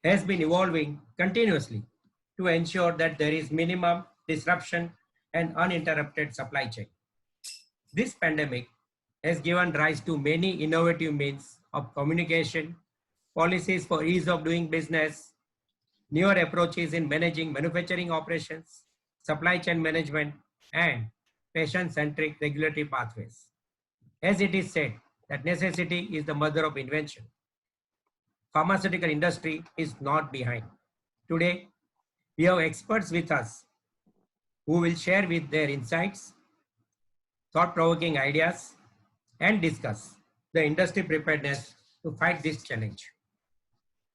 has been evolving continuously to ensure that there is minimum disruption and uninterrupted supply chain. This pandemic has given rise to many innovative means of communication, policies for ease of doing business, newer approaches in managing manufacturing operations, supply chain management, and patient-centric regulatory pathways. As it is said, that necessity is the mother of invention. Pharmaceutical industry is not behind. Today, we have experts with us who will share with their insights, thought-provoking ideas, and discuss the industry preparedness to fight this challenge.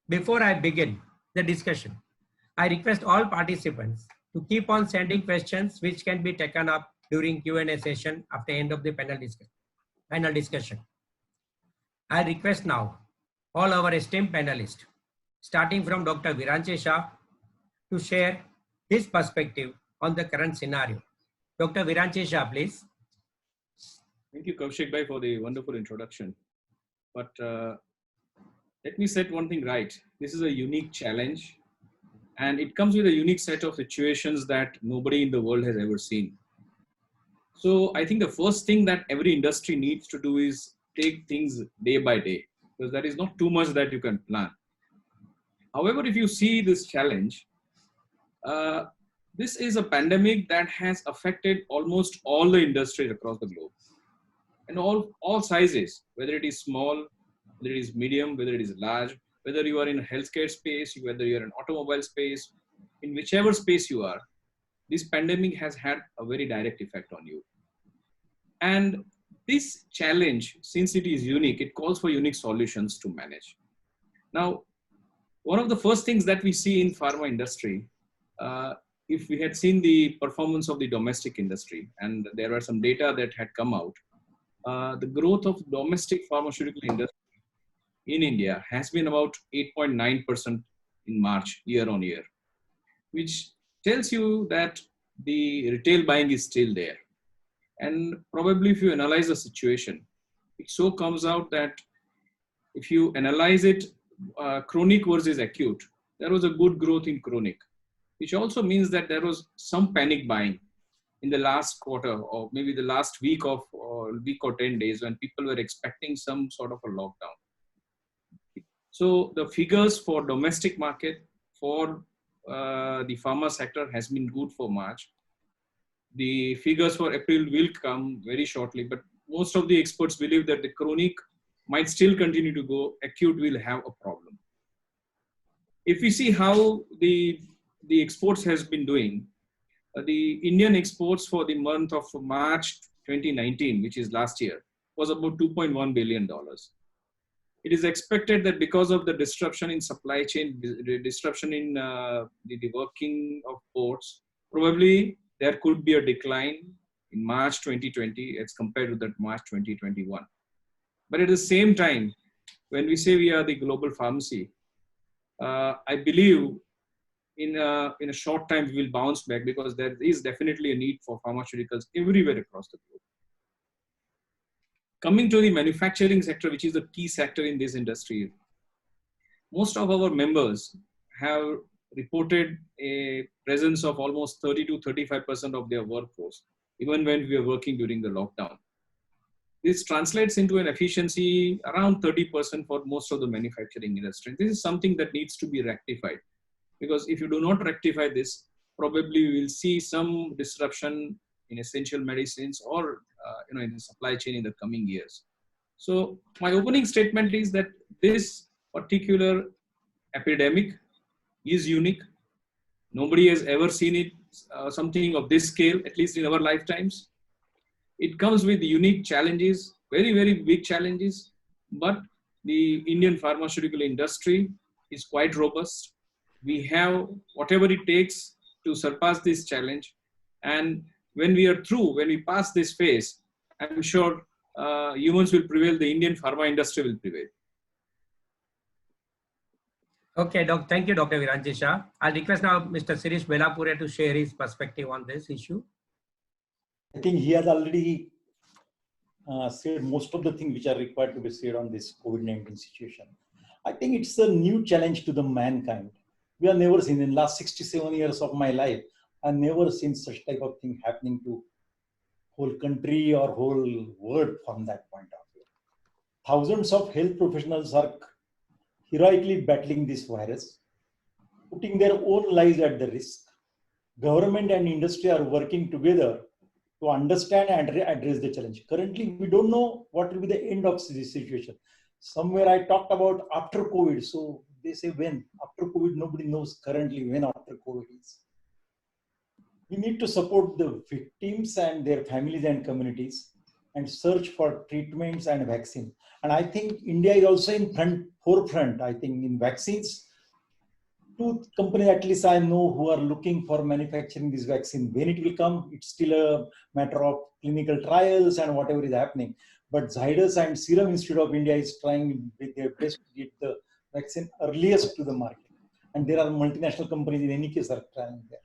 Before I begin the discussion, I request all participants to keep on sending questions which can be taken up during Q&A session after end of the panel discussion. I request now all our esteemed panelists, starting from Dr. Viranche Shah, to share his perspective on the current scenario. Dr. Viranche Shah, please. Thank you, Kaushik Bhai, for the wonderful introduction. But let me set one thing right. This is a unique challenge, and it comes with a unique set of situations that nobody in the world has ever seen. So I think the first thing that every industry needs to do is take things day by day, because there is not too much that you can plan. However, if you see this challenge, this is a pandemic that has affected almost all the industries across the globe, and all sizes, whether it is small, whether it is medium, whether it is large, whether you are in a healthcare space, whether you are in automobile space, in whichever space you are, this pandemic has had a very direct effect on you. And this challenge, since it is unique, it calls for unique solutions to manage. Now, one of the first things that we see in pharma industry, if we had seen the performance of the domestic industry, and there are some data that had come out, the growth of domestic pharmaceutical industry in India has been about 8.9% in March, year on year, which tells you that the retail buying is still there. And probably if you analyze the situation, it so comes out that if you analyze it, chronic versus acute, there was a good growth in chronic, which also means that there was some panic buying in the last quarter, or maybe the last week or 10 days, when people were expecting some sort of a lockdown. So the figures for domestic market for the pharma sector has been good for March. The figures for April will come very shortly, but most of the experts believe that the chronic might still continue to go, acute will have a problem. If we see how the exports has been doing, the Indian exports for the month of March 2019, which is last year, was about $2.1 billion. It is expected that because of the disruption in supply chain, disruption in the working of ports, probably there could be a decline in March 2020 as compared to that March 2021. But at the same time, when we say we are the global pharmacy, I believe in a short time we will bounce back, because there is definitely a need for pharmaceuticals everywhere across the globe. Coming to the manufacturing sector, which is the key sector in this industry, most of our members have reported a presence of almost 30 to 35% of their workforce, even when we were working during the lockdown. This translates into an efficiency around 30% for most of the manufacturing industry. This is something that needs to be rectified, because if you do not rectify this, probably we will see some disruption in essential medicines or in the supply chain in the coming years. So my opening statement is that this particular epidemic is unique. Nobody has ever seen it, something of this scale, at least in our lifetimes. It comes with unique challenges, very, very big challenges, but the Indian pharmaceutical industry is quite robust. We have whatever it takes to surpass this challenge. And when we are through, when we pass this phase, I'm sure humans will prevail, the Indian pharma industry will prevail. Okay, thank you, Dr. Viranche Shah. I'll request now Mr. Sirish Belapure to share his perspective on this issue. I think he has already said most of the things which are required to be said on this COVID-19 situation. I think it's a new challenge to the mankind. We have never seen in the last 67 years of my life, I've never seen such type of thing happening to whole country or whole world from that point of view. Thousands of health professionals are heroically battling this virus, putting their own lives at the risk. Government and industry are working together to understand and address the challenge. Currently, we don't know what will be the end of this situation. Somewhere I talked about after COVID. So they say when. After COVID, nobody knows currently when after COVID is. We need to support the victims and their families and communities and search for treatments and vaccine. And I think India is also in forefront. I think in vaccines, two companies at least I know who are looking for manufacturing this vaccine. When it will come, it's still a matter of clinical trials and whatever is happening. But Zydus and Serum Institute of India is trying with their best to get the vaccine earliest to the market. And there are multinational companies in any case are trying there.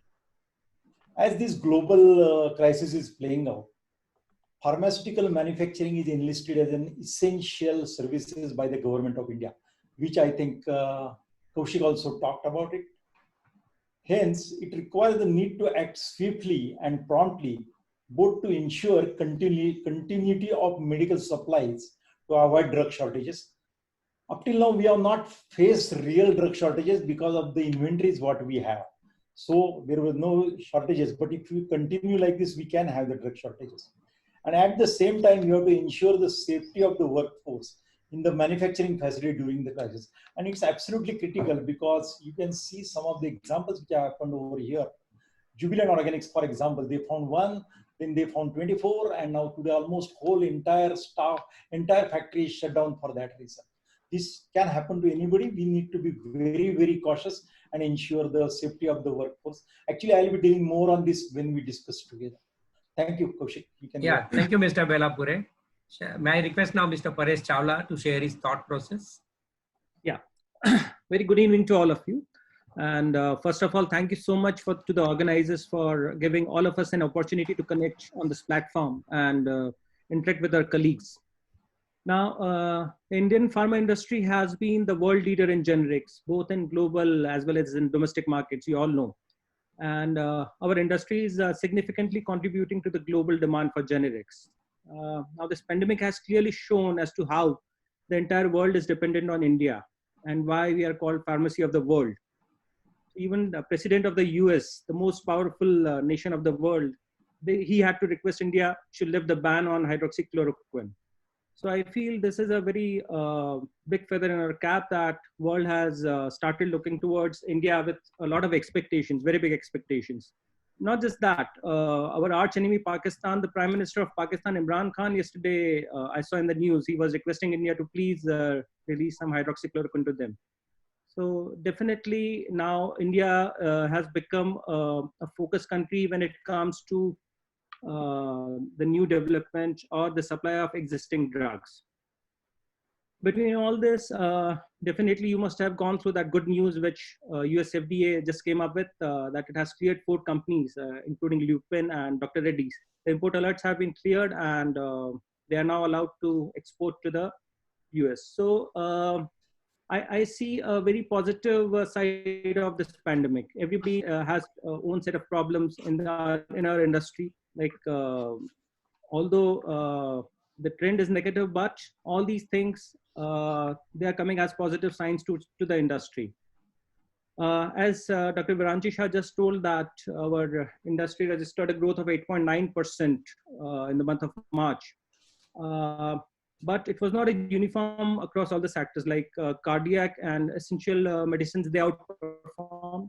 As this global crisis is playing out, pharmaceutical manufacturing is enlisted as an essential services by the government of India, which I think Kaushik also talked about it. Hence, it requires the need to act swiftly and promptly, both to ensure continuity of medical supplies to avoid drug shortages. Up till now, we have not faced real drug shortages because of the inventories what we have. So there was no shortages, but if we continue like this, we can have the drug shortages. And at the same time, you have to ensure the safety of the workforce in the manufacturing facility during the crisis. And it's absolutely critical because you can see some of the examples which have happened over here. Jubilant Organics, for example, they found one, then they found 24, and now today almost whole entire staff, entire factory is shut down for that reason. This can happen to anybody. We need to be very, very cautious and ensure the safety of the workforce. Actually, I'll be dealing more on this when we discuss together. Thank you, Kaushik. You can Yeah, thank you, Mr. Belapure. May I request now Mr. Paresh Chawla to share his thought process? Yeah, very good evening to all of you. And first of all, thank you so much to the organizers for giving all of us an opportunity to connect on this platform and interact with our colleagues. Now, the Indian pharma industry has been the world leader in generics, both in global as well as in domestic markets, you all know. And our industry is significantly contributing to the global demand for generics. Now, this pandemic has clearly shown as to how the entire world is dependent on India and why we are called pharmacy of the world. Even the president of the US, the most powerful nation of the world, he had to request India should lift the ban on hydroxychloroquine. So I feel this is a very big feather in our cap that world has started looking towards India with a lot of expectations, very big expectations. Not just that, our arch enemy Pakistan, the Prime Minister of Pakistan, Imran Khan, yesterday I saw in the news, he was requesting India to please release some hydroxychloroquine to them. So definitely now India has become a focus country when it comes to the new development or the supply of existing drugs. Between all this, definitely you must have gone through that good news which US FDA just came up with, that it has cleared 4 companies, including Lupin and Dr. Reddy's. The import alerts have been cleared and they are now allowed to export to the US. So I see a very positive side of this pandemic. Everybody has own set of problems in our industry. Like, although the trend is negative, but all these things, they are coming as positive signs to the industry. As Dr. Viranjisha just told that our industry registered a growth of 8.9% in the month of March. But it was not a uniform across all the sectors, like cardiac and essential medicines, they outperformed.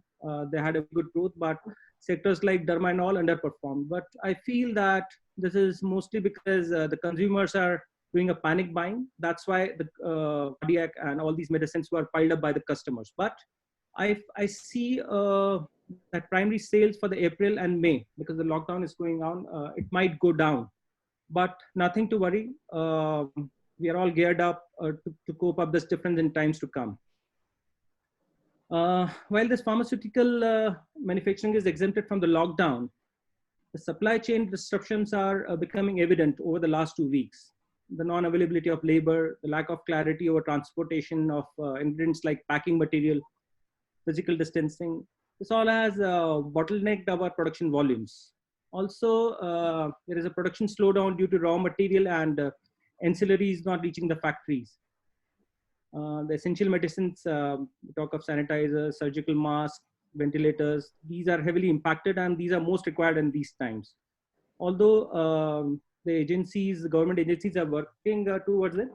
They had a good growth, but sectors like derma and all underperformed. But I feel that this is mostly because the consumers are doing a panic buying. That's why the cardiac and all these medicines were piled up by the customers. But I see that primary sales for the April and May, because the lockdown is going on, it might go down. But nothing to worry. We are all geared up to cope up this difference in times to come. While this pharmaceutical manufacturing is exempted from the lockdown, the supply chain disruptions are becoming evident over the last 2 weeks. the non-availability of labor, the lack of clarity over transportation of ingredients like packing material, physical distancing. This all has bottlenecked our production volumes. Also, there is a production slowdown due to raw material and ancillaries not reaching the factories. The essential medicines, we talk of sanitizers, surgical masks, ventilators, these are heavily impacted and these are most required in these times. Although the agencies, the government agencies are working towards it,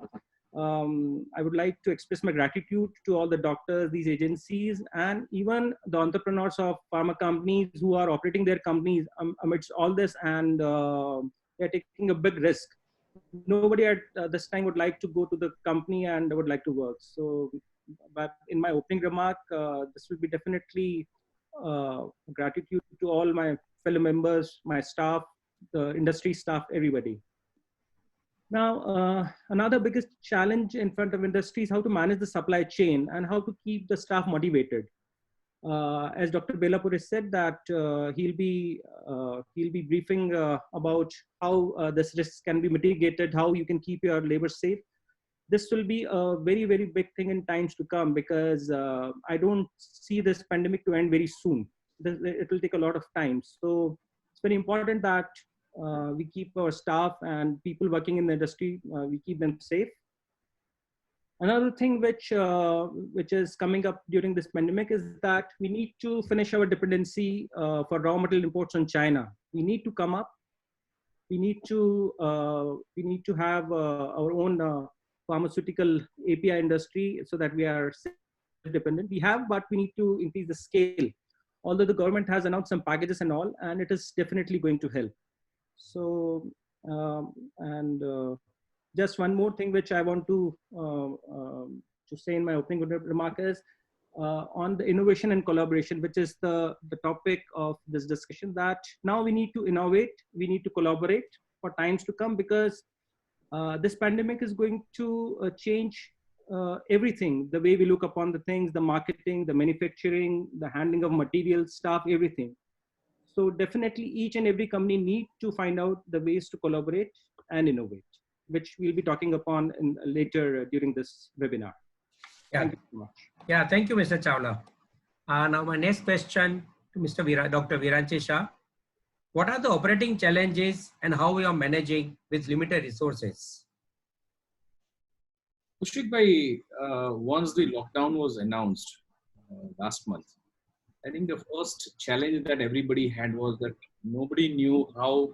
I would like to express my gratitude to all the doctors, these agencies, and even the entrepreneurs of pharma companies who are operating their companies amidst all this, and they're taking a big risk. Nobody at this time would like to go to the company and would like to work. So, but in my opening remark, this will be definitely gratitude to all my fellow members, my staff, the industry staff, everybody. Now, another biggest challenge in front of industry is how to manage the supply chain and how to keep the staff motivated. As Dr. Belapur has said that he'll be briefing about how this risk can be mitigated, how you can keep your labor safe. This will be a very, very big thing in times to come, because I don't see this pandemic to end very soon. It will take a lot of time. So it's very important that we keep our staff and people working in the industry, we keep them safe. Another thing which is coming up during this pandemic is that we need to finish our dependency for raw material imports on China. We need to come up. We need to have our own pharmaceutical API industry so that we are self-dependent. We have, but we need to increase the scale. Although the government has announced some packages and all, and it is definitely going to help. So, just one more thing which I want to say in my opening remark is on the innovation and collaboration, which is the topic of this discussion, that now we need to innovate, we need to collaborate for times to come, because this pandemic is going to change everything, the way we look upon the things, the marketing, the manufacturing, the handling of materials, staff, everything. So definitely each and every company need to find out the ways to collaborate and innovate, which we'll be talking upon later during this webinar. Yeah. Thank you so much. Yeah, thank you, Mr. Chawla. Now my next question to Dr. Viranchi Shah. What are the operating challenges and how we are managing with limited resources? Pushik bhai, once the lockdown was announced last month, I think the first challenge that everybody had was that nobody knew how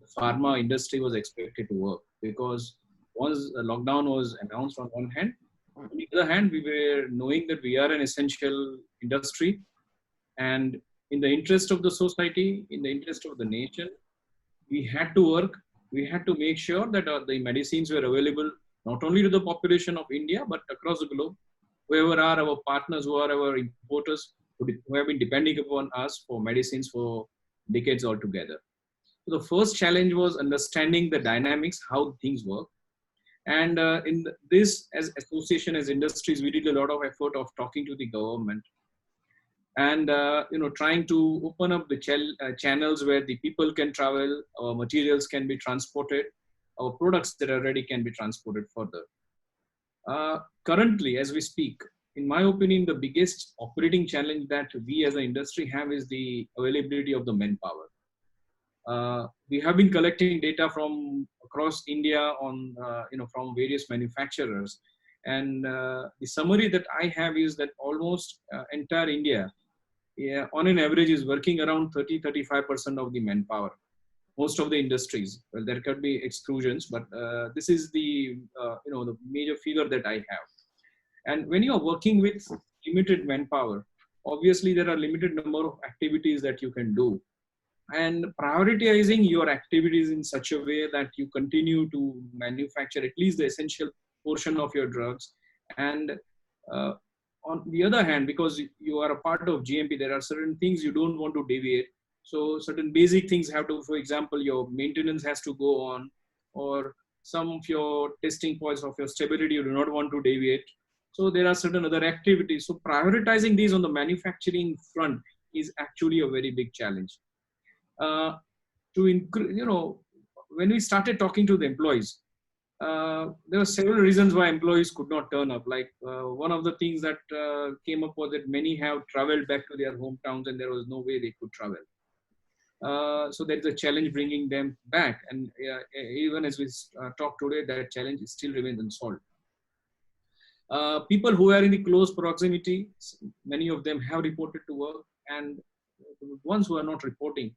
the pharma industry was expected to work, because once the lockdown was announced on one hand, on the other hand, we were knowing that we are an essential industry, and in the interest of the society, in the interest of the nation, we had to work. We had to make sure that the medicines were available not only to the population of India, but across the globe, whoever are our partners, who are our importers, who have been depending upon us for medicines for decades altogether. So the first challenge was understanding the dynamics, how things work. And in this, as association, as industries, we did a lot of effort of talking to the government and trying to open up the channels where the people can travel, our materials can be transported, our products that are ready can be transported further. Currently, as we speak, in my opinion, the biggest operating challenge that we as an industry have is the availability of the manpower. We have been collecting data from across India on, from various manufacturers. And the summary that I have is that almost entire India, on an average, is working around 30-35% of the manpower. Most of the industries, well, there could be exclusions, but this is the the major figure that I have. And when you are working with limited manpower, obviously there are limited number of activities that you can do. And prioritizing your activities in such a way that you continue to manufacture at least the essential portion of your drugs. And on the other hand, because you are a part of GMP, there are certain things you don't want to deviate. So certain basic things have to, for example, your maintenance has to go on, or some of your testing points of your stability you do not want to deviate. So there are certain other activities. So prioritizing these on the manufacturing front is actually a very big challenge. When we started talking to the employees, there were several reasons why employees could not turn up. Like one of the things that came up was that many have traveled back to their hometowns and there was no way they could travel. So there is a challenge bringing them back. And even as we talk today, that challenge still remains unsolved. People who are in the close proximity, many of them have reported to work, and the ones who are not reporting,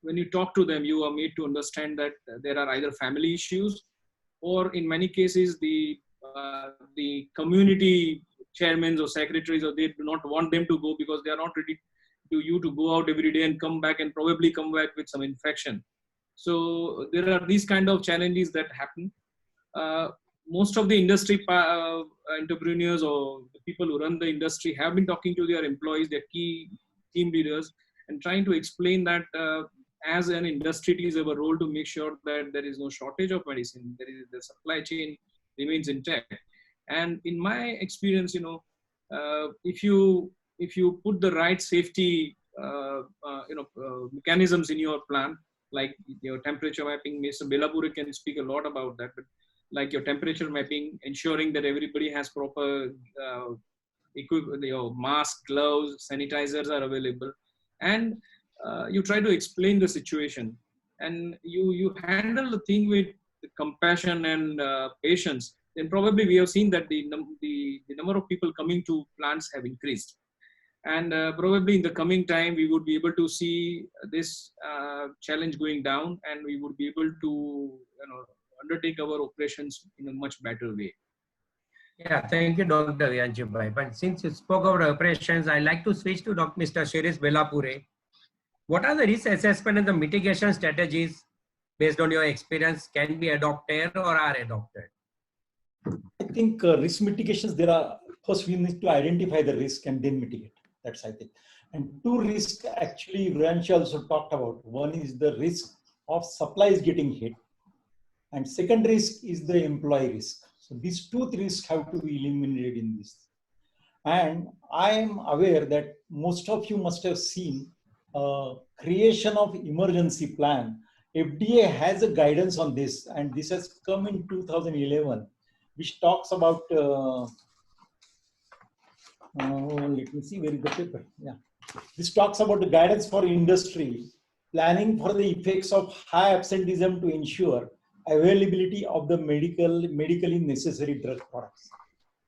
when you talk to them, you are made to understand that there are either family issues, or in many cases, the community chairmen or secretaries, or they do not want them to go because they are not ready to you to go out every day and come back and probably come back with some infection. So there are these kind of challenges that happen. Most of the industry entrepreneurs or the people who run the industry have been talking to their employees, their key team leaders, and trying to explain that as an industry, it is our role to make sure that there is no shortage of medicine. There is the supply chain remains intact. And in my experience, if you put the right safety mechanisms in your plan, like your temperature mapping, Mr. Belapure can speak a lot about that, but like your temperature mapping, ensuring that everybody has proper mask, gloves, sanitizers are available, and you try to explain the situation, and you handle the thing with compassion and patience, then probably we have seen that the number of people coming to plants have increased. And probably in the coming time, we would be able to see this challenge going down, and we would be able to undertake our operations in a much better way. Yeah, thank you, Dr. Yanchi Bhai. But since you spoke about operations, I'd like to switch to Mr. Shirish Belapure. What are the risk assessment and the mitigation strategies based on your experience can be adopted or are adopted? I think risk mitigations, first we need to identify the risk and then mitigate. That's, I think. And two risks actually Ranchi also talked about. One is the risk of supplies getting hit, and second risk is the employee risk. So these two risks have to be eliminated in this. And I am aware that most of you must have seen creation of emergency plan. FDA has a guidance on this, and this has come in 2011, which talks about, let me see, where is the paper? Yeah. This talks about the guidance for industry, planning for the effects of high absenteeism to ensure availability of the medically necessary drug products.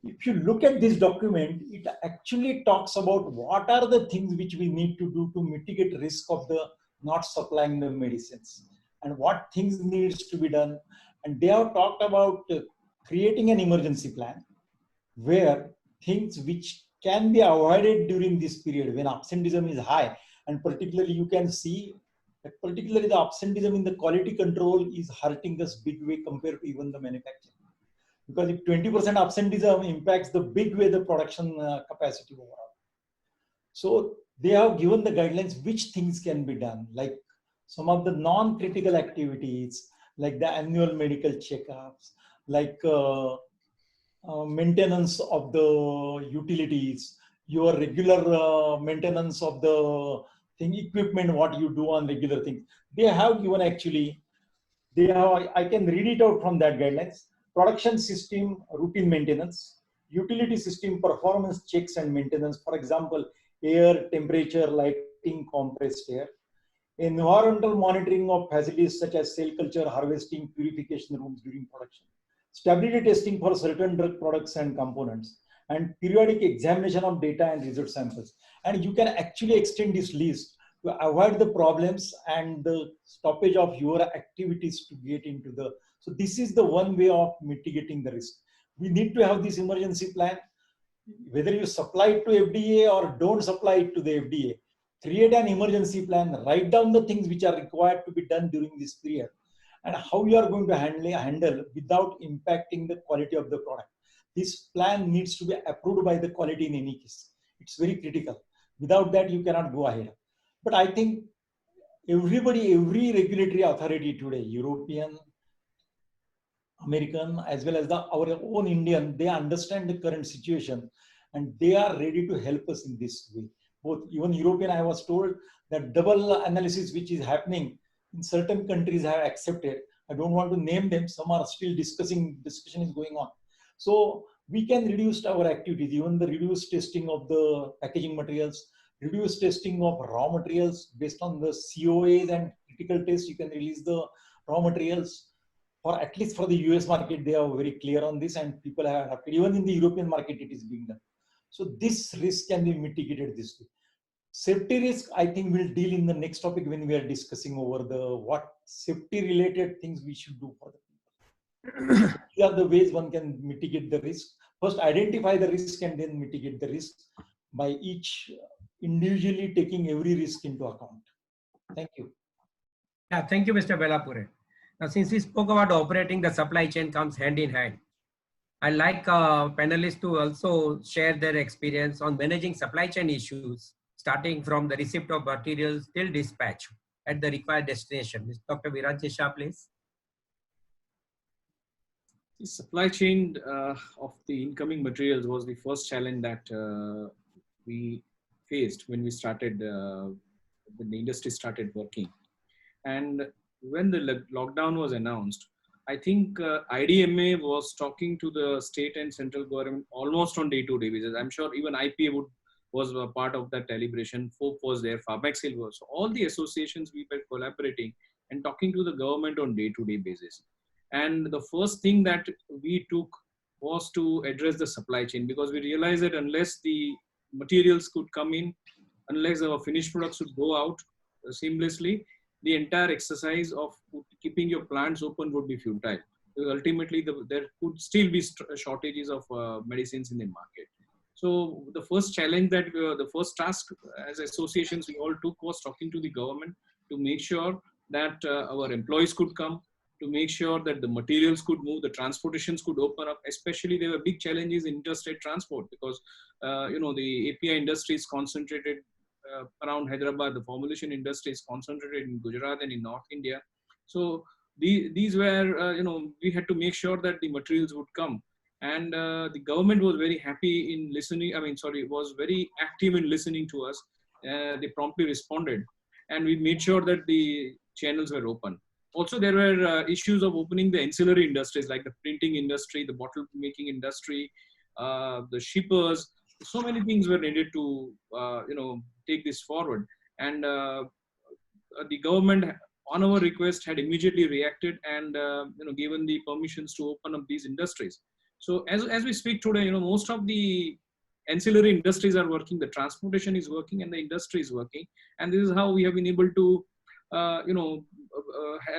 If you look at this document, it actually talks about what are the things which we need to do to mitigate risk of the not supplying the medicines, and what things needs to be done. And they have talked about creating an emergency plan where things which can be avoided during this period when absenteeism is high, and particularly you can see that particularly the absenteeism in the quality control is hurting us big way compared to even the manufacturing. Because if 20% absenteeism impacts the big way the production capacity overall. So they have given the guidelines which things can be done, like some of the non-critical activities, like the annual medical checkups, like maintenance of the utilities, your regular maintenance of the equipment, what you do on regular things. They have given actually, I can read it out from that guidelines. Production system routine maintenance, utility system performance checks and maintenance, for example, air, temperature, lighting, compressed air. Environmental monitoring of facilities such as cell culture, harvesting, purification rooms during production. Stability testing for certain drug products and components, and periodic examination of data and result samples. And you can actually extend this list to avoid the problems and the stoppage of your activities to get into the. So this is the one way of mitigating the risk. We need to have this emergency plan, whether you supply it to FDA or don't supply it to the FDA. Create an emergency plan, write down the things which are required to be done during this period, and how you are going to handle without impacting the quality of the product. This plan needs to be approved by the quality in any case. It's very critical. Without that, you cannot go ahead. But I think every regulatory authority today, European, American, as well as our own Indian, they understand the current situation and they are ready to help us in this way. Both even European, I was told that double analysis which is happening in certain countries have accepted, I don't want to name them. Some are still discussion is going on. So we can reduce our activities, even the reduced testing of the packaging materials, reduce testing of raw materials based on the COAs and critical tests. You can release the raw materials. For at least for the US market, they are very clear on this, and people have adapted. Even in the European market, it is being done. So this risk can be mitigated this way. Safety risk, I think we'll deal in the next topic when we are discussing over the what safety related things we should do for the people. These are the ways one can mitigate the risk. First, identify the risk and then mitigate the risk by each individually taking every risk into account. Thank you. Yeah, thank you, Mr. Belapure. Now, since we spoke about operating, the supply chain comes hand in hand. I'd like panelists to also share their experience on managing supply chain issues, starting from the receipt of materials till dispatch at the required destination. Dr. Viraj Shah, please. The supply chain of the incoming materials was the first challenge that we faced when we started, when the industry started working. And when the lockdown was announced, I think IDMA was talking to the state and central government almost on day-to-day basis. I'm sure even IPA was a part of that deliberation. FOP was there, Pharmaceuticals was. So all the associations we were collaborating and talking to the government on day-to-day basis. And the first thing that we took was to address the supply chain, because we realized that unless the materials could come in, unless our finished products would go out seamlessly, the entire exercise of keeping your plants open would be futile. Because ultimately, there could still be shortages of medicines in the market. So the first challenge that the first task as associations we all took was talking to the government to make sure that our employees could come, to make sure that the materials could move, the transportations could open up. Especially there were big challenges in interstate transport, because the API industry is concentrated around Hyderabad. The formulation industry is concentrated in Gujarat and in North India. So these were, we had to make sure that the materials would come. And the government was very happy in listening. Was very active in listening to us. They promptly responded, and we made sure that the channels were open. Also, there were issues of opening the ancillary industries like the printing industry, the bottle making industry, the shippers. So many things were needed to, take this forward. And the government, on our request, had immediately reacted and, given the permissions to open up these industries. So as we speak today, most of the ancillary industries are working, the transportation is working, and the industry is working. And this is how we have been able to,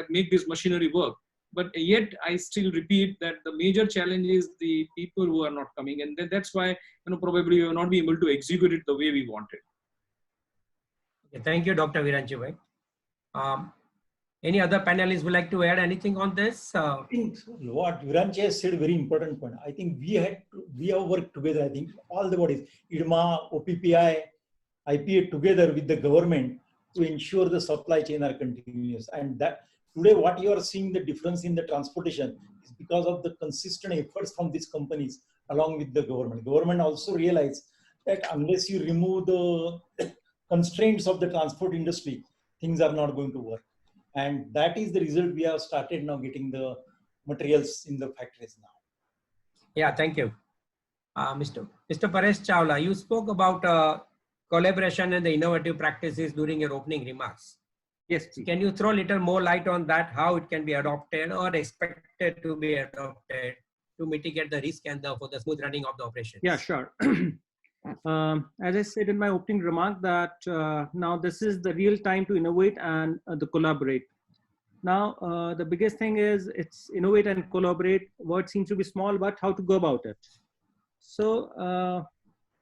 make this machinery work. But yet, I still repeat that the major challenge is the people who are not coming, and that's why probably we will not be able to execute it the way we wanted. Okay, thank you, Dr. Viranchi. Any other panelists would like to add anything on this? I think what Viranchi has said, very important point. I think we have worked together. I think all the bodies, IDMA, OPPI, IPA, together with the government to ensure the supply chain are continuous. And that today, what you are seeing the difference in the transportation is because of the consistent efforts from these companies along with the government. Government also realized that unless you remove the constraints of the transport industry, things are not going to work. And that is the result. We have started now getting the materials in the factories now. Yeah, thank you. Mr. Paresh Chawla, you spoke about collaboration and the innovative practices during your opening remarks. Yes. Can you throw a little more light on that, how it can be adopted or expected to be adopted to mitigate the risk and for the smooth running of the operation? Yeah, sure. As I said in my opening remark that now this is the real time to innovate and to collaborate. Now, the biggest thing is it's innovate and collaborate. Word seems to be small, but how to go about it. So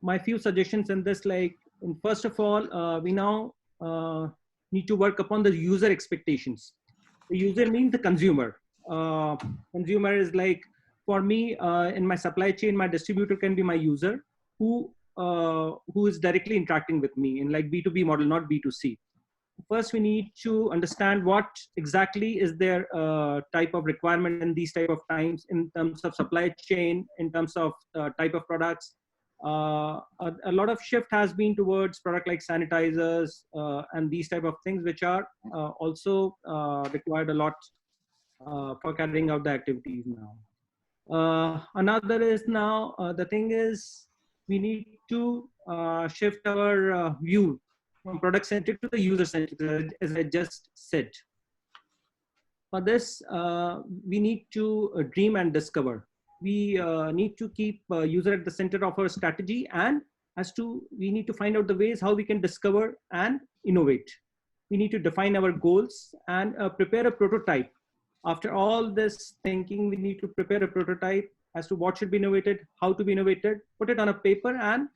my few suggestions in this, first of all, we now need to work upon the user expectations. The user means the consumer. Consumer is like, for me, in my supply chain, my distributor can be my user who is directly interacting with me in like B2B model, not B2C. First, we need to understand what exactly is their type of requirement in these type of times in terms of supply chain, in terms of type of products. A lot of shift has been towards product like sanitizers and these type of things, which are also required a lot for carrying out the activities now. Another is now, the thing is, we need to shift our view from product centric to the user centric, as I just said. For this, we need to dream and discover. We need to keep user at the center of our strategy, and we need to find out the ways how we can discover and innovate. We need to define our goals and prepare a prototype. After all this thinking, we need to prepare a prototype as to what should be innovated, how to be innovated, put it on a paper, and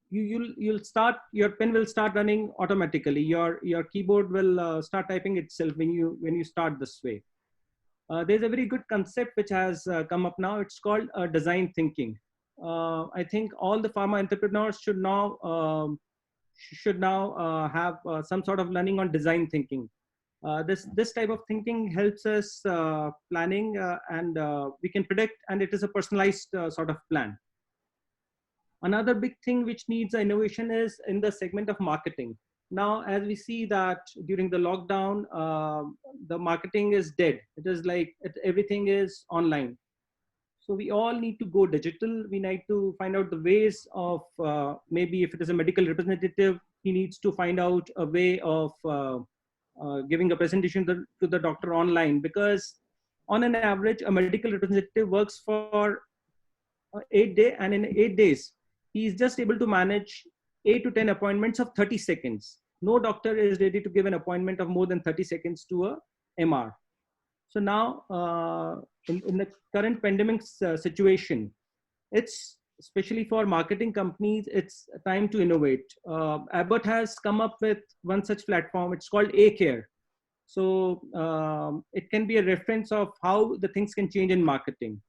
your pen will start running automatically. Your keyboard will start typing itself when you start this way. There's a very good concept which has come up now. It's called design thinking. I think all the pharma entrepreneurs should now have some sort of learning on design thinking. This type of thinking helps us planning, and we can predict, and it is a personalized sort of plan. Another big thing which needs innovation is in the segment of marketing. Now, as we see that during the lockdown, the marketing is dead. It is like everything is online. So we all need to go digital. We need to find out the ways of, maybe if it is a medical representative, he needs to find out a way of giving a presentation to the doctor online, because on an average, a medical representative works for 8 days, and in 8 days, he is just able to manage 8 to 10 appointments of 30 seconds. No doctor is ready to give an appointment of more than 30 seconds to a MR. So now, in the current pandemic situation, it's especially for marketing companies, it's time to innovate. Abbott has come up with one such platform. It's called A-Care. So it can be a reference of how the things can change in marketing.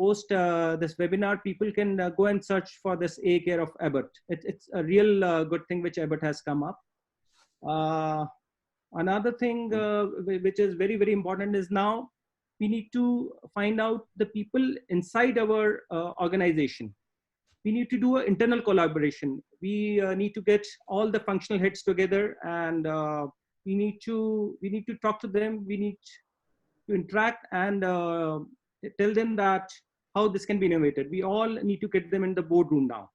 Post this webinar, people can go and search for this A-Care of Abbott. It's a real good thing which Abbott has come up. Another thing which is very, very important is now we need to find out the people inside our organization. We need to do an internal collaboration. We need to get all the functional heads together, and we need to talk to them. We need to interact and tell them that how this can be innovated. We all need to get them in the boardroom now.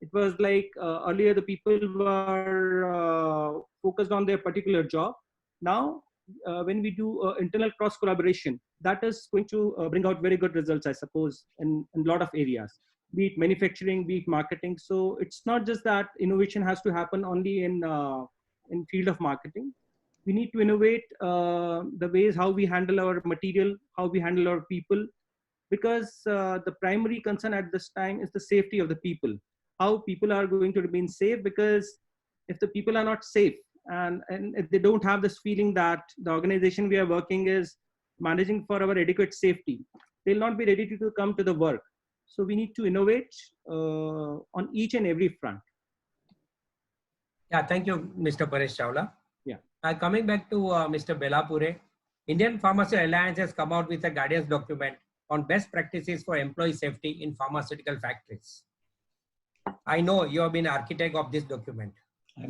It was like earlier the people were focused on their particular job. Now, when we do internal cross collaboration, that is going to bring out very good results, I suppose, in a lot of areas, be it manufacturing, be it marketing. So it's not just that innovation has to happen only in field of marketing. We need to innovate the ways how we handle our material, how we handle our people, because the primary concern at this time is the safety of the people. How people are going to remain safe, because if the people are not safe, and if they don't have this feeling that the organization we are working is managing for our adequate safety, they'll not be ready to come to the work. So we need to innovate on each and every front. Yeah, thank you, Mr. Paresh Chawla. Yeah. Coming back to Mr. Belapure, Indian Pharmacy Alliance has come out with a guidance document on best practices for employee safety in pharmaceutical factories. I know you have been architect of this document.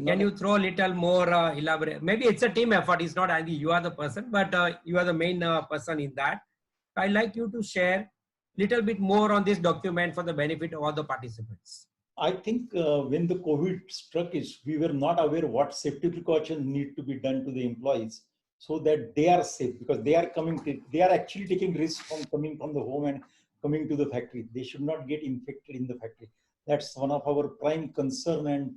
Can you throw a little more elaborate? Maybe it's a team effort. It's not only you are the person, but you are the main person in that. I'd like you to share a little bit more on this document for the benefit of all the participants. I think when the COVID struck us, we were not aware what safety precautions need to be done to the employees so that they are safe, because they are actually taking risks from coming from the home and coming to the factory. They should not get infected in the factory. That's one of our prime concern and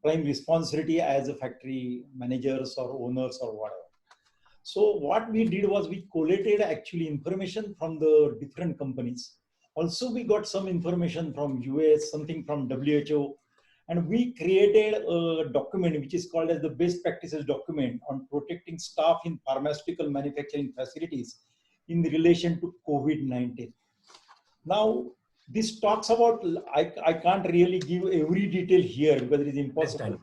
prime responsibility as a factory managers or owners or whatever. So what we did was we collated actually information from the different companies. Also, we got some information from US, something from WHO, and we created a document which is called as the best practices document on protecting staff in pharmaceutical manufacturing facilities in relation to COVID-19. Now, this talks about, I can't really give every detail here because it is impossible.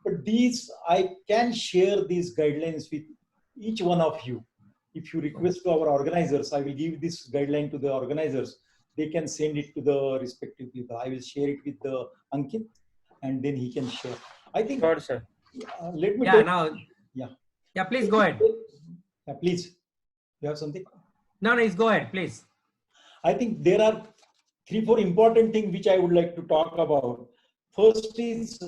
But these, I can share these guidelines with each one of you. If you request to our organizers, I will give this guideline to the organizers. They can send it to the respective people. I will share it with the Ankit, and then he can share. I think. Sure, sir. Let me. Yeah. Now. Yeah. Yeah. Please go ahead. Yeah. Please. You have something? No, no, go ahead, please. I think there are 3-4 important things which I would like to talk about. First is,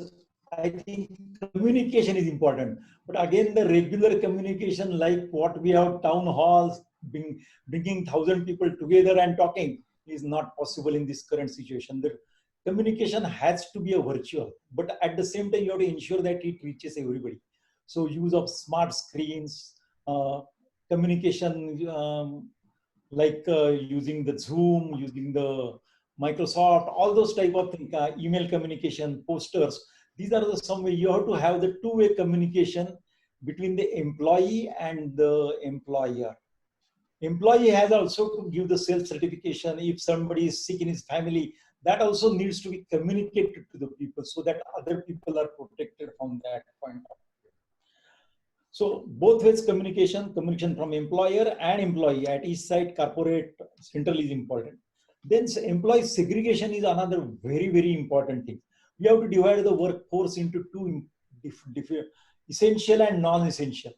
I think communication is important. But again, the regular communication, like what we have town halls, bringing 1,000 people together and talking, is not possible in this current situation. The communication has to be a virtual, but at the same time, you have to ensure that it reaches everybody. So use of smart screens, communication, like using the Zoom, using the Microsoft, all those type of things, email communication, posters. These are the some way you have to have the two-way communication between the employee and the employer. Employee has also to give the self-certification. If somebody is sick in his family, that also needs to be communicated to the people so that other people are protected from that point of view. So both ways communication from employer and employee at each side, corporate, central is important. Then employee segregation is another very, very important thing. We have to divide the workforce into two different essential and non-essential.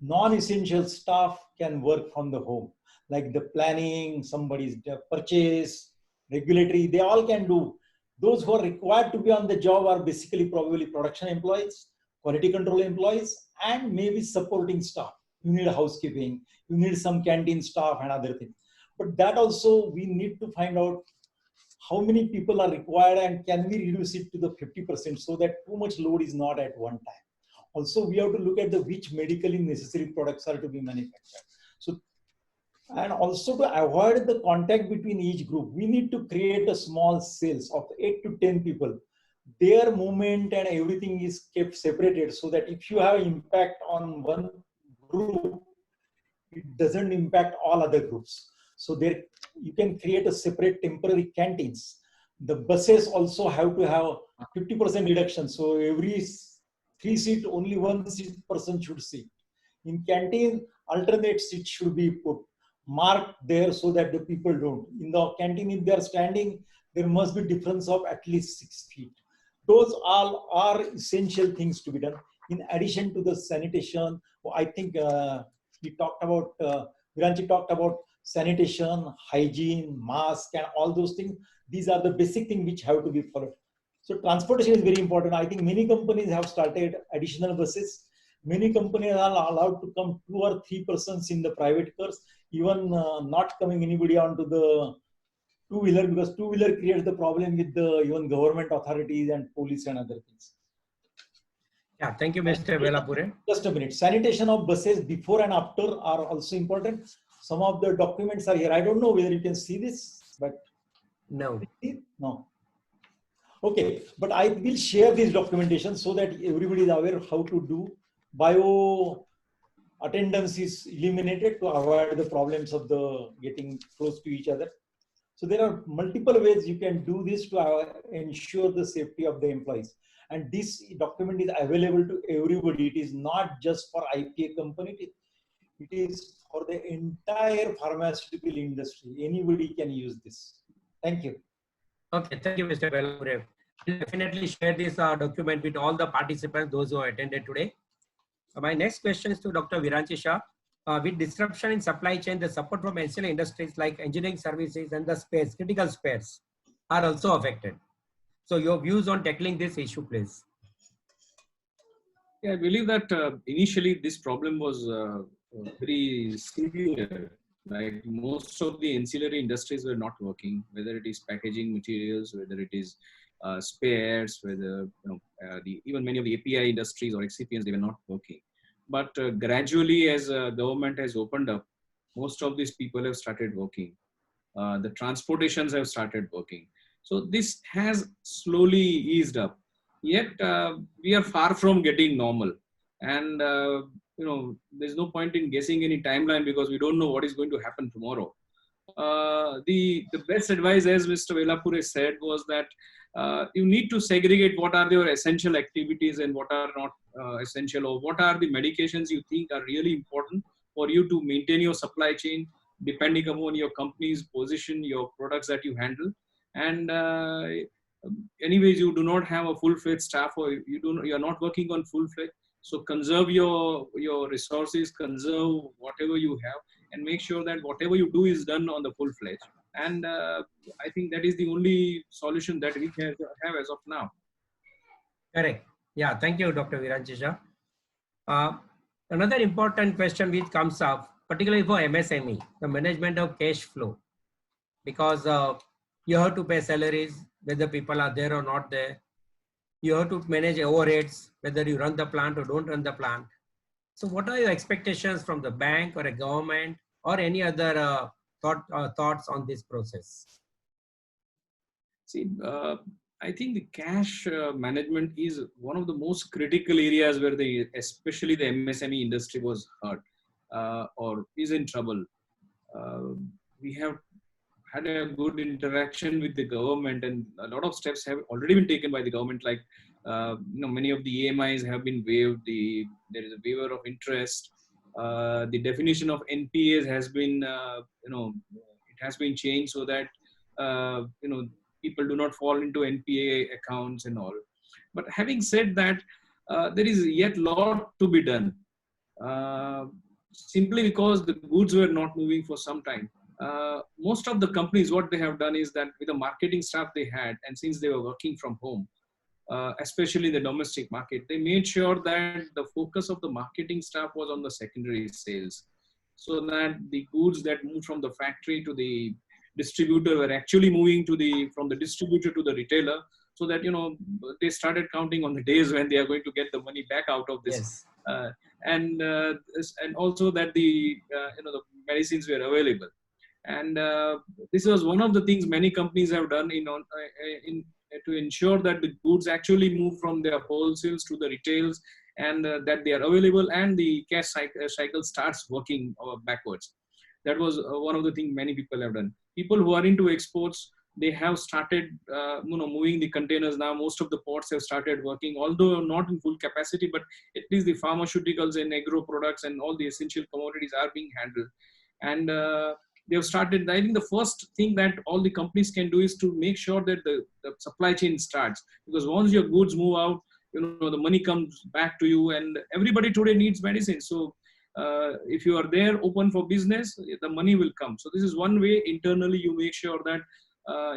Non-essential staff can work from the home, like the planning, somebody's purchase, regulatory, they all can do. Those who are required to be on the job are basically probably production employees, quality control employees, and maybe supporting staff. You need housekeeping, you need some canteen staff and other things. But that also we need to find out how many people are required and can we reduce it to the 50% so that too much load is not at one time. Also, we have to look at the which medically necessary products are to be manufactured. So, and also to avoid the contact between each group, we need to create a small cells of 8 to 10 people. Their movement and everything is kept separated so that if you have impact on one group, it doesn't impact all other groups. So there you can create a separate temporary canteens. The buses also have to have 50% reduction. So every 3 seat, only 1 person should sit. In canteen, alternate seats should be put, marked there so that the people don't. In the canteen, if they are standing, there must be difference of at least 6 feet. Those all are essential things to be done. In addition to the sanitation, I think we talked about, Viranchi talked about sanitation, hygiene, mask, and all those things. These are the basic things which have to be followed. So transportation is very important. I think many companies have started additional buses. Many companies are allowed to come 2 or 3 persons in the private cars, even not coming anybody onto the two-wheeler, because two-wheeler creates the problem with the even government authorities and police and other things. Yeah, thank you, Mr. Velapure. Just a minute. Sanitation of buses before and after are also important. Some of the documents are here. I don't know whether you can see this, but no. No. Okay, but I will share this documentation so that everybody is aware of how to do. Bio attendance is eliminated to avoid the problems of the getting close to each other. So there are multiple ways you can do this to ensure the safety of the employees. And this document is available to everybody. It is not just for IPA company. It is for the entire pharmaceutical industry. Anybody can use this. Thank you. Okay, thank you, Mr. Velapure. We'll definitely share this document with all the participants, those who attended today. My next question is to Dr. Viranchi Shah. With disruption in supply chain, the support from essential industries like engineering services and the spares, critical spares, are also affected. So your views on tackling this issue, please. Yeah, I believe that initially this problem was very severe. Like most of the ancillary industries were not working, whether it is packaging materials, whether it is spares, whether even many of the API industries or excipients, they were not working. But gradually, as government has opened up, most of these people have started working. The transportations have started working. So this has slowly eased up. Yet we are far from getting normal, and there's no point in guessing any timeline because we don't know what is going to happen tomorrow. The best advice, as Mr. Velapure said, was that you need to segregate what are your essential activities and what are not essential, or what are the medications you think are really important for you to maintain your supply chain, depending upon your company's position, your products that you handle. And anyways, you do not have a full-fledged staff, or you are not working on full-fledged. So conserve your resources, conserve whatever you have, and make sure that whatever you do is done on the full fledged. And I think that is the only solution that we can have as of now. Correct. Yeah, thank you, Dr. Viranjisha. Another important question which comes up, particularly for MSME, the management of cash flow, because you have to pay salaries, whether people are there or not there. You have to manage overheads, whether you run the plant or don't run the plant. So what are your expectations from the bank or a government or any other thoughts on this process? See, I think the cash management is one of the most critical areas where especially the MSME industry was hurt or is in trouble. We have had a good interaction with the government, and a lot of steps have already been taken by the government. Like, many of the EMIs have been waived. There is a waiver of interest. The definition of NPAs has been, it has been changed so that, people do not fall into NPA accounts and all. But having said that, there is yet a lot to be done. Simply because the goods were not moving for some time. Most of the companies, what they have done is that with the marketing staff they had, and since they were working from home, especially the domestic market, they made sure that the focus of the marketing staff was on the secondary sales, so that the goods that moved from the factory to the distributor were actually moving from the distributor to the retailer, so that they started counting on the days when they are going to get the money back out of this. Yes. And also that the medicines were available. And this was one of the things many companies have done to ensure that the goods actually move from their wholesales to the retails, and that they are available, and the cash cycle starts working backwards. That was one of the things many people have done. People who are into exports, they have started moving the containers now. Most of the ports have started working, although not in full capacity, but at least the pharmaceuticals and agro products and all the essential commodities are being handled. And they have started. I think the first thing that all the companies can do is to make sure that the supply chain starts, because once your goods move out, the money comes back to you, and everybody today needs medicine. So if you are there open for business, the money will come. So this is one way internally you make sure that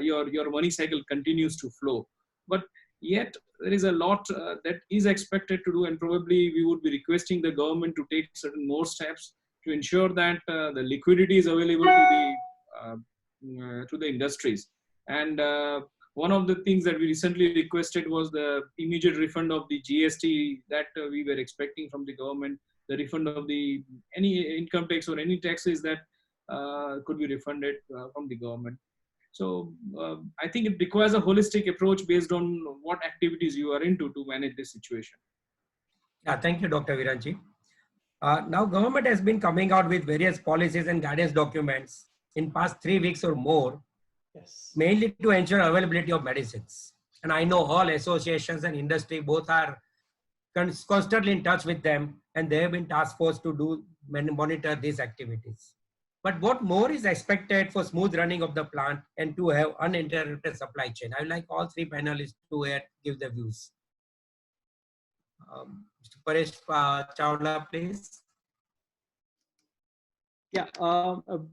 your money cycle continues to flow. But yet there is a lot that is expected to do, and probably we would be requesting the government to take certain more steps to ensure that the liquidity is available to the industries. And one of the things that we recently requested was the immediate refund of the GST that we were expecting from the government, the refund of any income tax or any taxes that could be refunded from the government. So I think it requires a holistic approach based on what activities you are into to manage this situation. Yeah, thank you, Dr. Viranji. Now, government has been coming out with various policies and guidance documents in past 3 weeks or more, yes, mainly to ensure availability of medicines. And I know all associations and industry both are constantly in touch with them, and they have been task force to monitor these activities. But what more is expected for smooth running of the plant and to have uninterrupted supply chain? I would like all three panelists to give their views. Mr. Paresh Chawla, please. Yeah,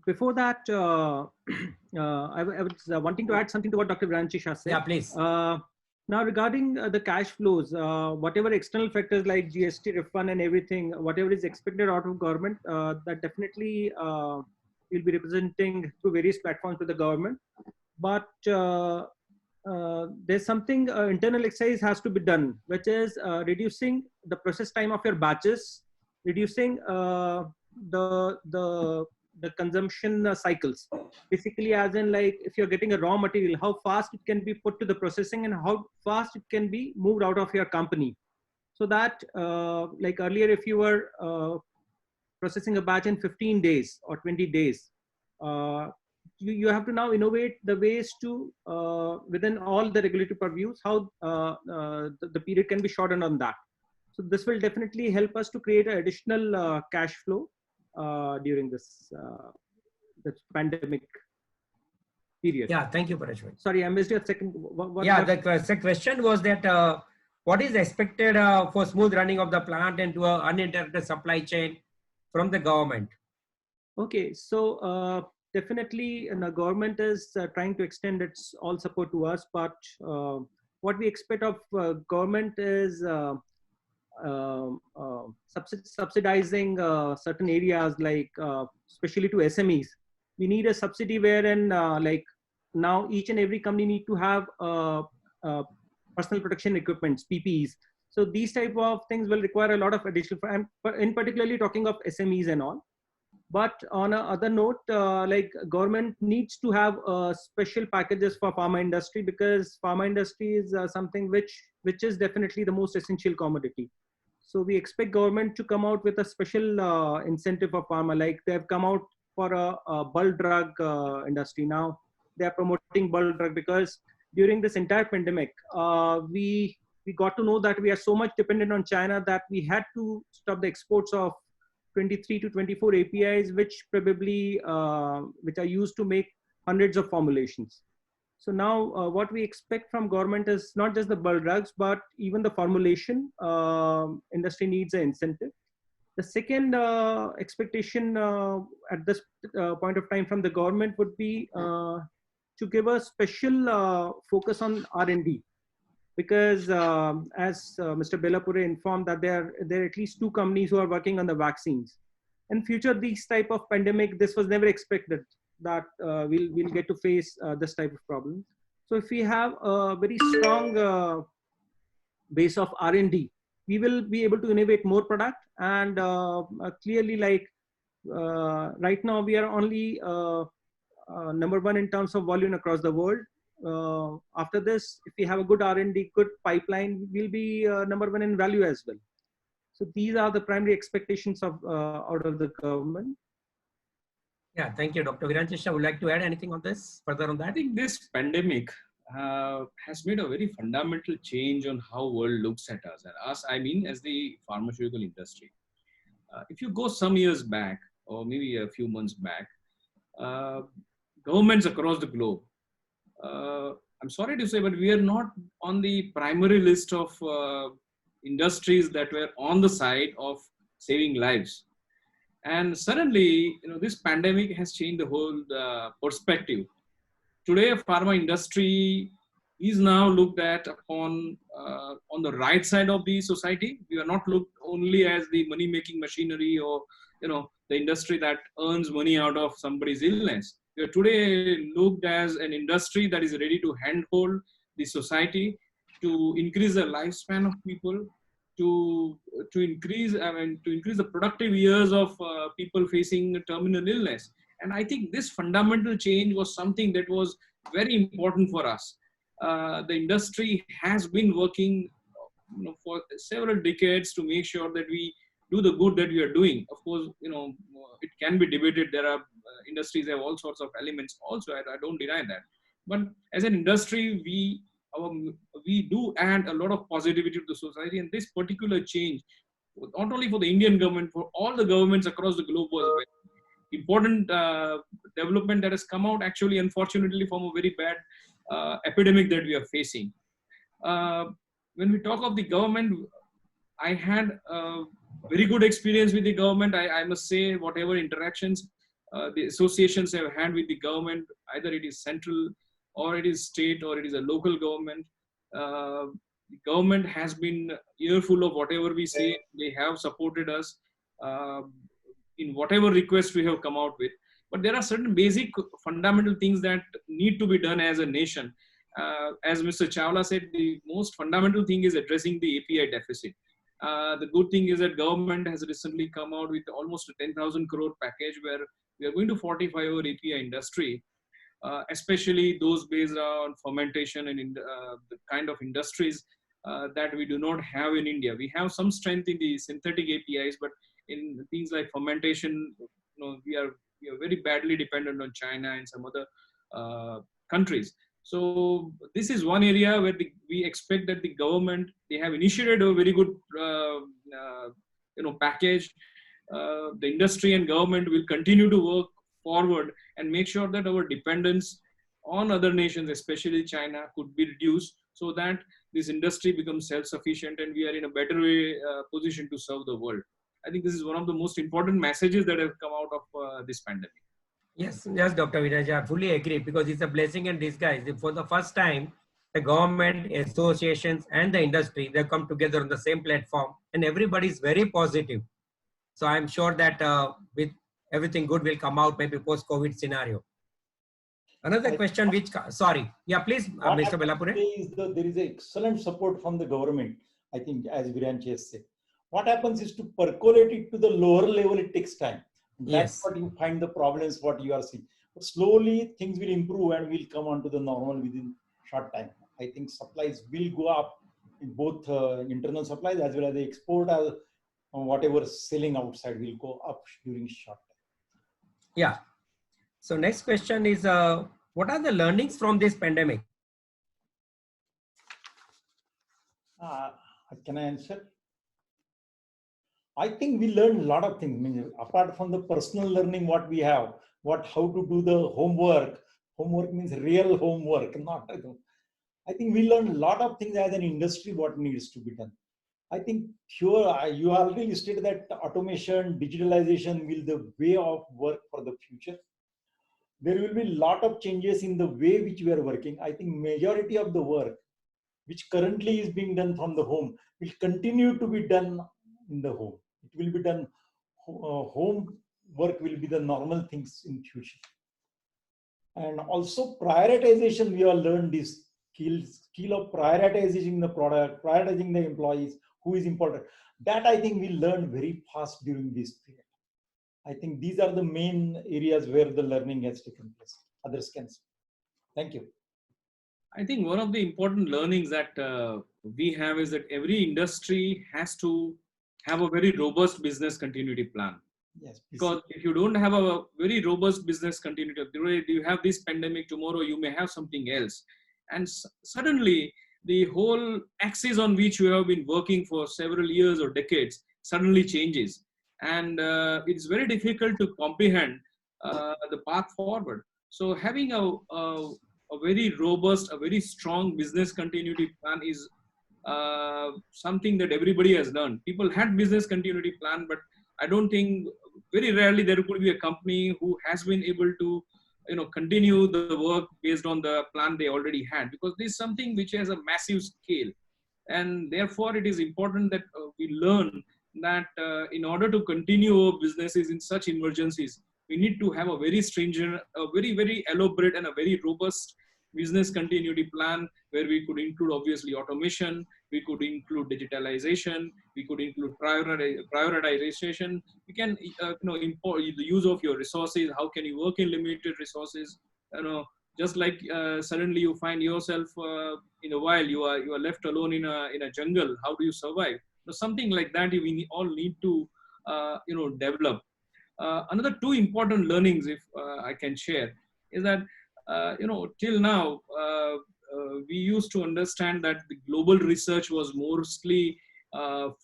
before that, I was wanting to add something to what Dr. Viranjisha said. Yeah, please. Now, regarding the cash flows, whatever external factors like GST refund and everything, whatever is expected out of government, that definitely will be representing through various platforms to the government. But there's something internal exercise has to be done, which is reducing the process time of your batches, reducing the consumption cycles. Basically, as in, like, if you're getting a raw material, how fast it can be put to the processing and how fast it can be moved out of your company. So that, like earlier, if you were processing a batch in 15 days or 20 days, you have to now innovate the ways to, within all the regulatory purviews, how the period can be shortened on that. So this will definitely help us to create an additional cash flow during this pandemic period. Yeah, thank you, Paresh. Sorry, I missed your second. The question was that what is expected for smooth running of the plant and to an uninterrupted supply chain from the government? Okay, so definitely the government is trying to extend its all support to us, but what we expect of government is subsidizing certain areas like especially to SMEs. We need a subsidy wherein like now each and every company need to have personal protection equipments, PPEs. So these type of things will require a lot of additional, I'm in particularly talking of SMEs and all. But on a other note, like government needs to have special packages for pharma industry, because pharma industry is something which is definitely the most essential commodity. So we expect government to come out with a special incentive for pharma. Like they have come out for a bulk drug industry now. They are promoting bulk drug because during this entire pandemic, we got to know that we are so much dependent on China that we had to stop the exports of 23 to 24 APIs, which probably which are used to make hundreds of formulations. So now what we expect from government is not just the bulk drugs, but even the formulation industry needs an incentive. The second expectation at this point of time from the government would be to give a special focus on R&D, because as Mr. Belapure informed that there are at least 2 companies who are working on the vaccines. In future, these type of pandemic, this was never expected that we'll get to face this type of problem. So if we have a very strong base of R&D, we will be able to innovate more product. And clearly, like right now, we are only number 1 in terms of volume across the world. After this, if we have a good R&D, good pipeline, we'll be number 1 in value as well. So these are the primary expectations of out of the government. Yeah, thank you, Dr. Viranchesha. Would you like to add anything on this, further on that? I think this pandemic has made a very fundamental change on how world looks at us. And us, I mean, as the pharmaceutical industry. If you go some years back, or maybe a few months back, governments across the globe, I'm sorry to say, but we are not on the primary list of industries that were on the side of saving lives. And suddenly, this pandemic has changed the whole perspective. Today, pharma industry is now looked at upon on the right side of the society. We are not looked only as the money-making machinery or the industry that earns money out of somebody's illness. We are today looked as an industry that is ready to handhold the society, to increase the lifespan of people, to increase the productive years of people facing terminal illness. And I think this fundamental change was something that was very important for us. The industry has been working for several decades to make sure that we do the good that we are doing. Of course, it can be debated. There are industries have all sorts of elements also. I don't deny that. But as an industry, we do add a lot of positivity to the society. And this particular change, not only for the Indian government, for all the governments across the globe, was a very important development that has come out, actually, unfortunately, from a very bad epidemic that we are facing. When we talk of the government, I had a very good experience with the government. I must say, whatever interactions the associations have had with the government, either it is central or it is state or it is a local government, the government has been earful of whatever we say. They have supported us in whatever request we have come out with. But there are certain basic fundamental things that need to be done as a nation. As Mr. Chawla said, the most fundamental thing is addressing the API deficit. The good thing is that government has recently come out with almost a 10,000 crore package where we are going to fortify our API industry, especially those based on fermentation and the kind of industries that we do not have in India. We have some strength in the synthetic APIs, but in things like fermentation, we are very badly dependent on China and some other countries. So this is one area where we expect that the government, they have initiated a very good package. The industry and government will continue to work forward and make sure that our dependence on other nations, especially China, could be reduced so that this industry becomes self-sufficient and we are in a better way position to serve the world. I think this is one of the most important messages that have come out of this pandemic. Yes, yes, Dr. Viraj, I fully agree because it's a blessing in disguise. For the first time, the government, associations, and the industry, they come together on the same platform, and everybody is very positive. So I'm sure that with everything good will come out maybe post-COVID scenario. Another question which, sorry, yeah, please, What Mr. happens Belapure. today is there is excellent support from the government, I think, as Viran has said. What happens is to percolate it to the lower level, it takes time. That's Yes. what you find the problems, what you are seeing. But slowly things will improve and will come on to the normal within short time. I think supplies will go up in both internal supplies as well as the export, as whatever selling outside will go up during short time. Yeah. So next question is, what are the learnings from this pandemic? Can I answer? I think we learned a lot of things. I mean, apart from the personal learning, what we have, how to do the homework. Homework means real homework, not. I think we learned a lot of things as an industry, what needs to be done. I think here you already stated that automation, digitalization will the way of work for the future. There will be a lot of changes in the way which we are working. I think majority of the work which currently is being done from the home will continue to be done in the home. It will be done, home work will be the normal things in future. And also prioritization, we have learned this skill of prioritizing the product, prioritizing the employees, who is important. That I think we learned very fast during this period. I think these are the main areas where the learning has taken place. Others can say. Thank you. I think one of the important learnings that we have is that every industry has to have a very robust business continuity plan. Yes. Because if you don't have a very robust business continuity, you have this pandemic, tomorrow you may have something else. And suddenly the whole axis on which you have been working for several years or decades suddenly changes. And it's very difficult to comprehend the path forward. So having a very robust, a very strong business continuity plan is something that everybody has done. People had business continuity plan, but I don't think, very rarely there could be a company who has been able to continue the work based on the plan they already had, because this is something which has a massive scale. And therefore it is important that we learn that in order to continue our businesses in such emergencies, we need to have a very stringent, a very, very elaborate and a very robust business continuity plan, where we could include obviously automation, we could include digitalization, we could include prioritization. We can import the use of your resources. How can you work in limited resources? Just like suddenly you find yourself in a while you are left alone in a jungle. How do you survive? So something like that we all need to develop. Another two important learnings, if I can share, is that till now we used to understand that the global research was mostly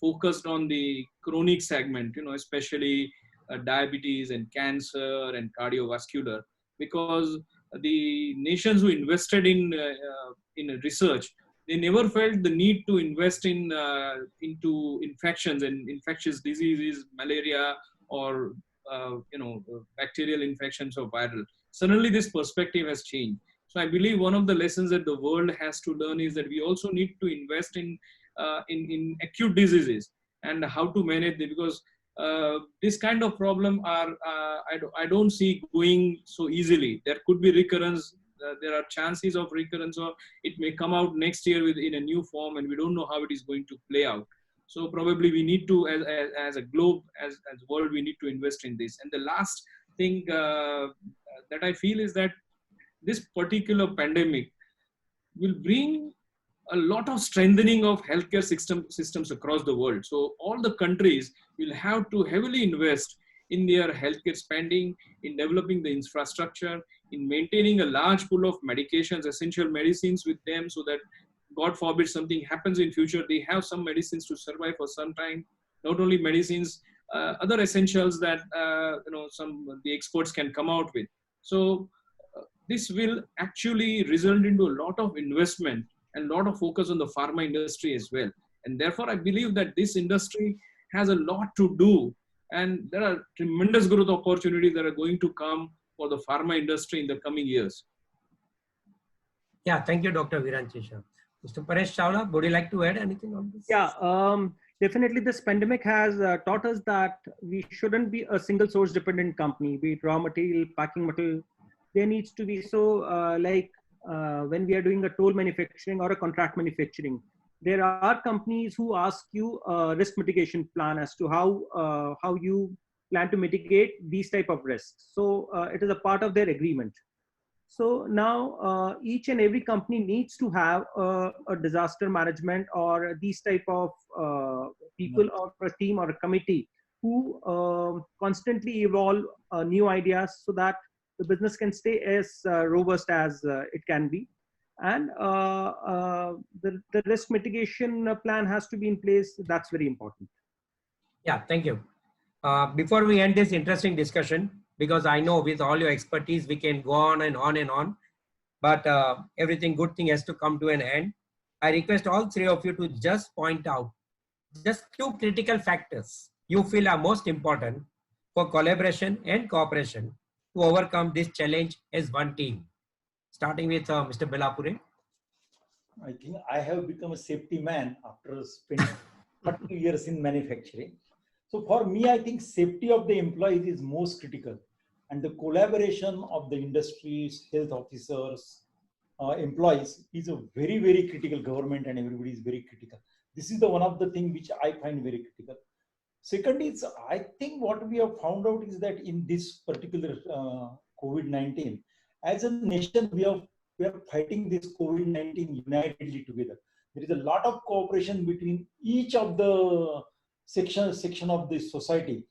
focused on the chronic segment, especially diabetes and cancer and cardiovascular, because the nations who invested in research, they never felt the need to invest into infections and infectious diseases, malaria, or bacterial infections or viral. Suddenly this perspective has changed. So I believe one of the lessons that the world has to learn is that we also need to invest in acute diseases and how to manage them, because this kind of problem I don't see going so easily. There could be recurrence. There are chances of recurrence, or it may come out next year in a new form, and we don't know how it is going to play out. So probably we need to, as a globe, as world, we need to invest in this. And the last thing that I feel is that this particular pandemic will bring a lot of strengthening of healthcare systems across the world. So all the countries will have to heavily invest in their healthcare spending, in developing the infrastructure, in maintaining a large pool of medications, essential medicines with them, so that God forbid something happens in future, they have some medicines to survive for some time. Not only medicines, other essentials that the experts can come out with. So this will actually result into a lot of investment and a lot of focus on the pharma industry as well. And therefore, I believe that this industry has a lot to do, and there are tremendous growth opportunities that are going to come for the pharma industry in the coming years. Yeah, thank you, Dr. Viranchesha. Mr. Paresh Chawla, would you like to add anything on this? Yeah, definitely this pandemic has taught us that we shouldn't be a single source dependent company, be it raw material, packing material. There needs to be when we are doing a toll manufacturing or a contract manufacturing, there are companies who ask you a risk mitigation plan as to how you plan to mitigate these type of risks. So it is a part of their agreement. So now each and every company needs to have a disaster management or these type of people or a team or a committee who constantly evolve new ideas so that the business can stay as robust as it can be. And the risk mitigation plan has to be in place. That's very important. Yeah, thank you. Before we end this interesting discussion, because I know with all your expertise, we can go on and on and on, but everything good thing has to come to an end. I request all three of you to just point out just 2 critical factors you feel are most important for collaboration and cooperation to overcome this challenge as one team. Starting with Mr. Belapure. I think I have become a safety man after spending 30 years in manufacturing. So for me, I think safety of the employees is most critical, and the collaboration of the industries, health officers, employees is a very, very critical. Government and everybody is very critical. This is the one of the thing which I find very critical. Second is, I think what we have found out is that in this particular COVID-19, as a nation, we are fighting this COVID-19 unitedly together. There is a lot of cooperation between each of the section of the society,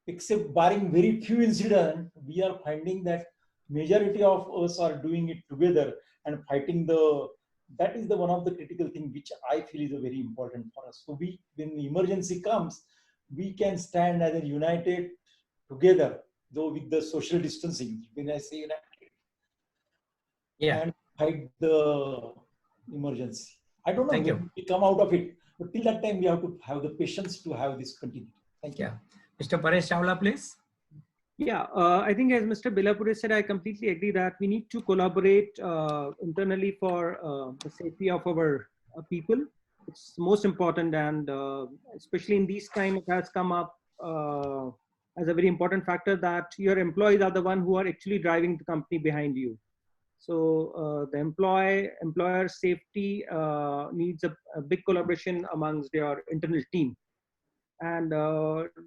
except barring very few incidents. We are finding that majority of us are doing it together and fighting that is the one of the critical thing which I feel is a very important for us. So when the emergency comes, we can stand as a united together, though with the social distancing, when I say united, Yeah, and fight the emergency. I don't know thank when you. we come out of it, but till that time we have to have the patience to have this continue. Thank you. Yeah, Mr. Paresh Chawla, please. Yeah, I think as Mr. Belapure said, I completely agree that we need to collaborate internally for the safety of our people. It's most important, and especially in these times, it has come up as a very important factor that your employees are the one who are actually driving the company behind you. So the employer safety needs a big collaboration amongst their internal team. And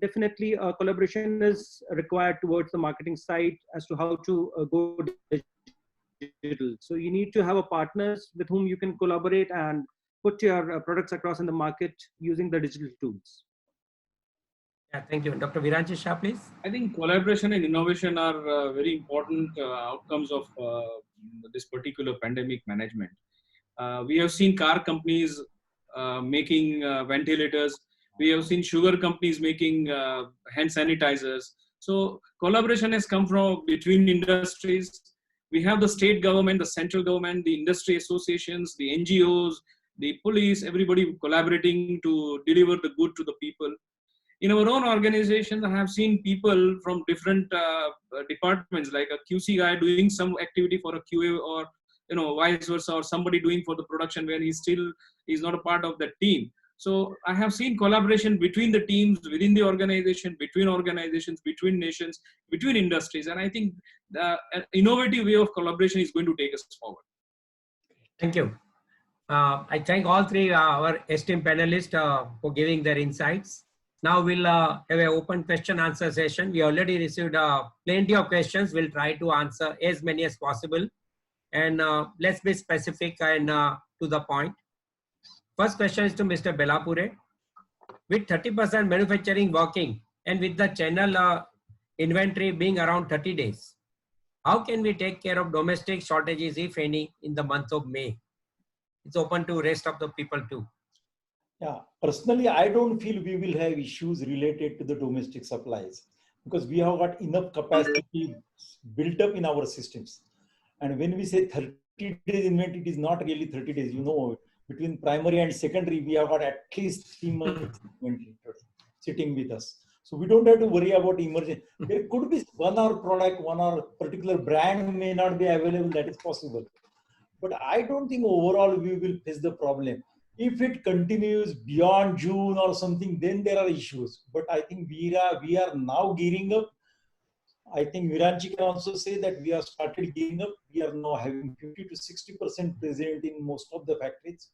definitely collaboration is required towards the marketing side as to how to go digital. So you need to have a partners with whom you can collaborate and put your products across in the market using the digital tools. Yeah, thank you. Dr. Viranchesha, please. I think collaboration and innovation are very important outcomes of this particular pandemic management. We have seen car companies making ventilators. We have seen sugar companies making hand sanitizers. So collaboration has come from between industries. We have the state government, the central government, the industry associations, the NGOs, the police, everybody collaborating to deliver the good to the people. In our own organization, I have seen people from different departments, like a QC guy doing some activity for a QA, or vice versa, or somebody doing for the production where he's not a part of that team. So I have seen collaboration between the teams, within the organization, between organizations, between nations, between industries, and I think an innovative way of collaboration is going to take us forward. Thank you. I thank all three our esteemed panelists for giving their insights. Now we'll have an open question answer session. We already received plenty of questions. We'll try to answer as many as possible. And let's be specific and to the point. First question is to Mr. Belapure. With 30% manufacturing working and with the channel inventory being around 30 days, how can we take care of domestic shortages, if any, in the month of May? It's open to rest of the people too. Yeah, personally, I don't feel we will have issues related to the domestic supplies because we have got enough capacity built up in our systems. And when we say 30 days inventory, it is not really 30 days. Between primary and secondary, we have got at least 3 months inventory. sitting with us. So we don't have to worry about emerging. There could be one or product, one or particular brand may not be available. That is possible. But I don't think overall we will face the problem. If it continues beyond June or something, then there are issues. But I think we are now gearing up. I think Viranchi can also say that we have started gearing up. We are now having 50 to 60% present in most of the factories,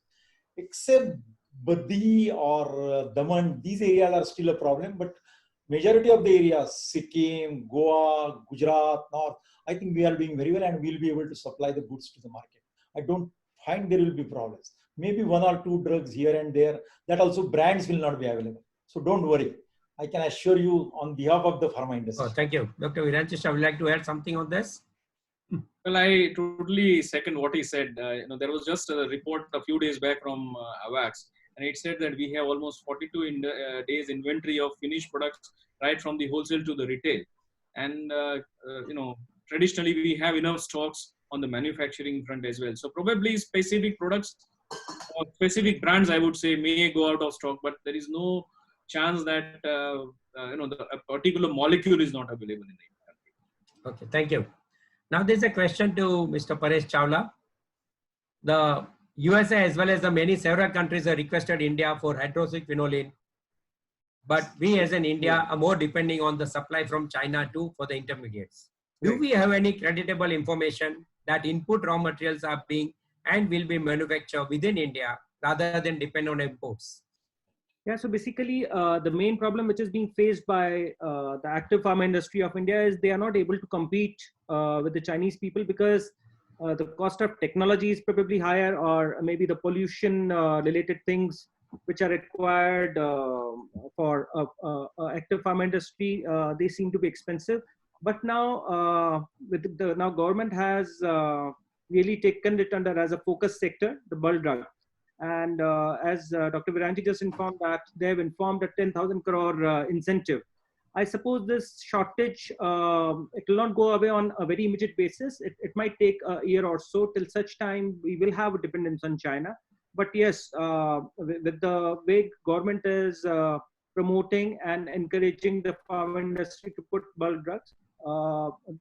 except Baddi or Daman. These areas are still a problem, but majority of the areas, Sikkim, Goa, Gujarat, North, I think we are doing very well and we'll be able to supply the goods to the market. I don't find there will be problems. Maybe one or two drugs here and there, that also brands will not be available. So don't worry. I can assure you on behalf of the pharma industry. Oh, thank you. Dr. Viranchi, would you like to add something on this? Well, I totally second what he said. There was just a report a few days back from AWACS, and it said that we have almost 42 days inventory of finished products, right from the wholesale to the retail. And traditionally we have enough stocks on the manufacturing front as well. So probably specific products or specific brands, I would say, may go out of stock, but there is no chance that a particular molecule is not available in the country. Okay, thank you. Now there's a question to Mr. Paresh Chawla. The USA as well as several countries have requested India for hydroxyquinoline, but we as in India are more depending on the supply from China too for the intermediates. Do we have any creditable information that input raw materials are being and will be manufactured within India rather than depend on imports? Yeah, so basically the main problem which is being faced by the active pharma industry of India is they are not able to compete with the Chinese people because the cost of technology is probably higher, or maybe the pollution related things which are required for active pharma industry, they seem to be expensive. But now now government has really taken it under as a focus sector, the bulk drug. And as Dr. Viranchi just informed that they have informed a 10,000 crore incentive. I suppose this shortage, it will not go away on a very immediate basis. It might take a year or so. Till such time, we will have a dependence on China. But yes, with the way government is promoting and encouraging the pharma industry to put bulk drugs,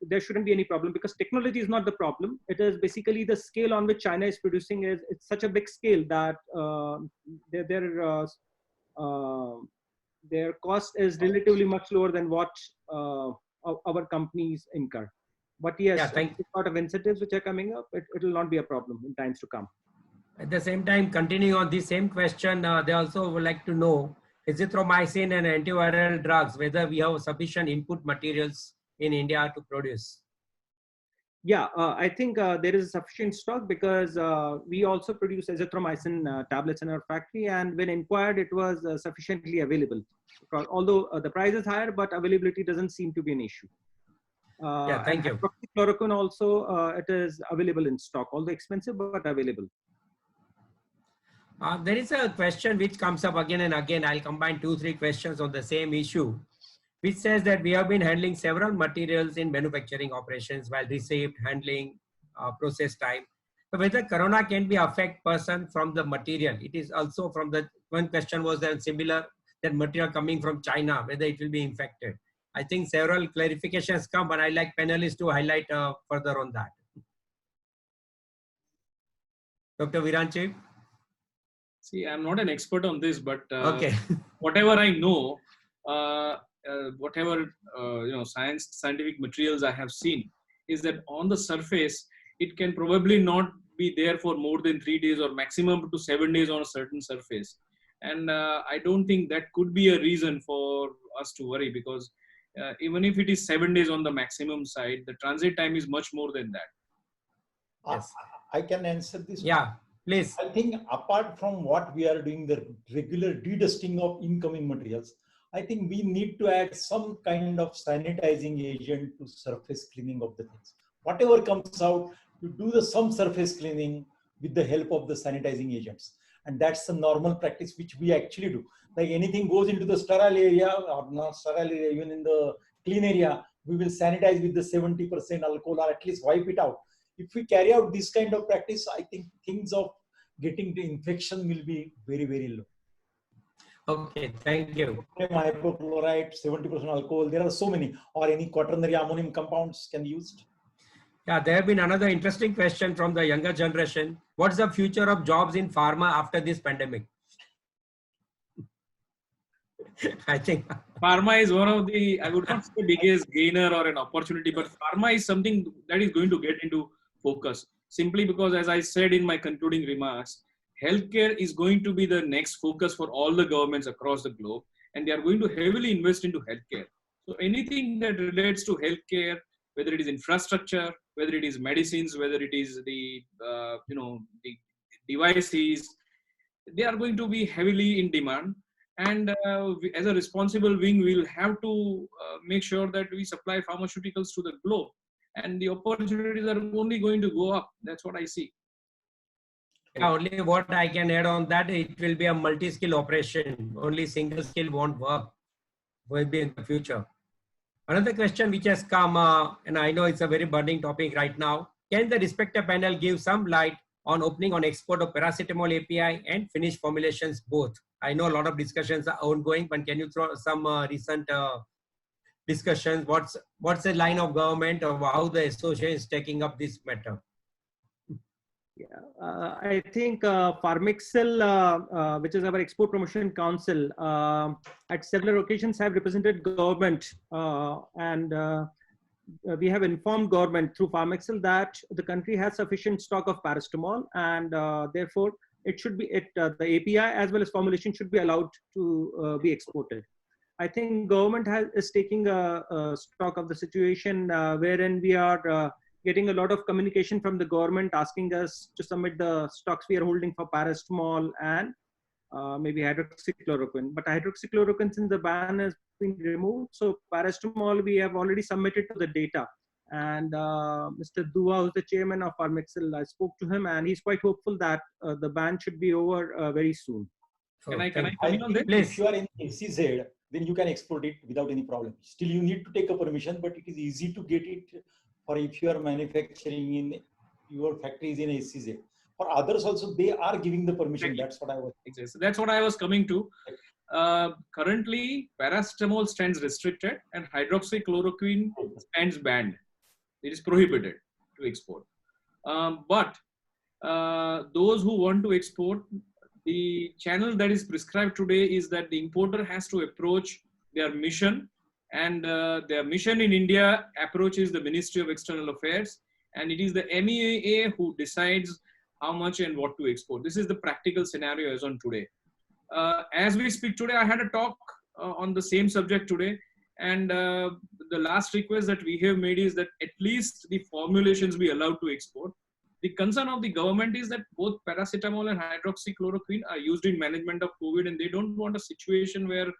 there shouldn't be any problem, because technology is not the problem. It is basically the scale on which China is producing it's such a big scale that their cost is relatively much lower than what our companies incur. But yes, yeah, sort of incentives which are coming up, it will not be a problem in times to come. At the same time, continuing on this same question, they also would like to know azithromycin and antiviral drugs, whether we have sufficient input materials in India to produce. Yeah, I think there is sufficient stock, because we also produce azithromycin tablets in our factory, and when inquired, it was sufficiently available. Although the price is higher, but availability doesn't seem to be an issue. Yeah, thank you. Hydroxychloroquine also, it is available in stock, although expensive, but available. There is a question which comes up again and again. I'll combine 2-3 questions on the same issue, which says that we have been handling several materials in manufacturing operations while received, handling, process time. So whether corona can be affect person from the material. It is also from the, one question was then similar, that material coming from China, whether it will be infected. I think several clarifications come, but I like panelists to highlight further on that. Dr. Viranchi? See, I'm not an expert on this, but okay. whatever I know, whatever scientific materials I have seen, is that on the surface it can probably not be there for more than 3 days or maximum to 7 days on a certain surface, and I don't think that could be a reason for us to worry, because even if it is 7 days on the maximum side, the transit time is much more than that. Yes. I can answer this. Yeah, please. I think apart from what we are doing, the regular dedusting of incoming materials, I think we need to add some kind of sanitizing agent to surface cleaning of the things. Whatever comes out, you do some surface cleaning with the help of the sanitizing agents. And that's the normal practice which we actually do. Like anything goes into the sterile area or not sterile area, even in the clean area, we will sanitize with the 70% alcohol or at least wipe it out. If we carry out this kind of practice, I think things of getting the infection will be very, very low. Okay, thank you. Hypochlorite, 70% alcohol. There are so many. Or any quaternary ammonium compounds can be used. Yeah, there have been another interesting question from the younger generation. What's the future of jobs in pharma after this pandemic? I think. Pharma is one of the, I would not say biggest gainer or an opportunity, but pharma is something that is going to get into focus. Simply because, as I said in my concluding remarks, healthcare is going to be the next focus for all the governments across the globe, and they are going to heavily invest into healthcare. So anything that relates to healthcare, whether it is infrastructure, whether it is medicines, whether it is the the devices, they are going to be heavily in demand. And as a responsible wing, we'll have to make sure that we supply pharmaceuticals to the globe, and the opportunities are only going to go up. That's what I see. Yeah, only what I can add on that, it will be a multi-skill operation. Only single skill won't work. Will be in the future. Another question which has come, and I know it's a very burning topic right now. Can the respective panel give some light on opening on export of paracetamol API and finished formulations both? I know a lot of discussions are ongoing, but can you throw some recent discussions? What's the line of government or how the association is taking up this matter? Yeah, I think Pharmaceuticals, which is our Export Promotion Council, at several occasions have represented government, and we have informed government through Pharmaceuticals that the country has sufficient stock of paracetamol, and therefore it should be the API as well as formulation should be allowed to be exported. I think government is taking a stock of the situation, wherein we are getting a lot of communication from the government asking us to submit the stocks we are holding for paracetamol and maybe hydroxychloroquine. But hydroxychloroquine, since the ban has been removed, so paracetamol we have already submitted to the data. And Mr. Dua, who's the chairman of Pharmaceuticals, I spoke to him, and he's quite hopeful that the ban should be over very soon. Can I come I in on that? think if you are in SEZ, then you can export it without any problem. Still, you need to take a permission, but it is easy to get it for if you are manufacturing in your factories in SEZ. For others also, they are giving the permission. Exactly. That's what I was. Exactly. That's what I was coming to. Currently, paracetamol stands restricted and hydroxychloroquine stands banned. It is prohibited to export. But those who want to export, the channel that is prescribed today is that the importer has to approach their mission, and their mission in India approaches the Ministry of External Affairs, and it is the MEA who decides how much and what to export. This is the practical scenario as on today. As we speak today, I had a talk on the same subject today, and the last request that we have made is that at least the formulations be allowed to export. The concern of the government is that both paracetamol and hydroxychloroquine are used in management of COVID, and they don't want a situation where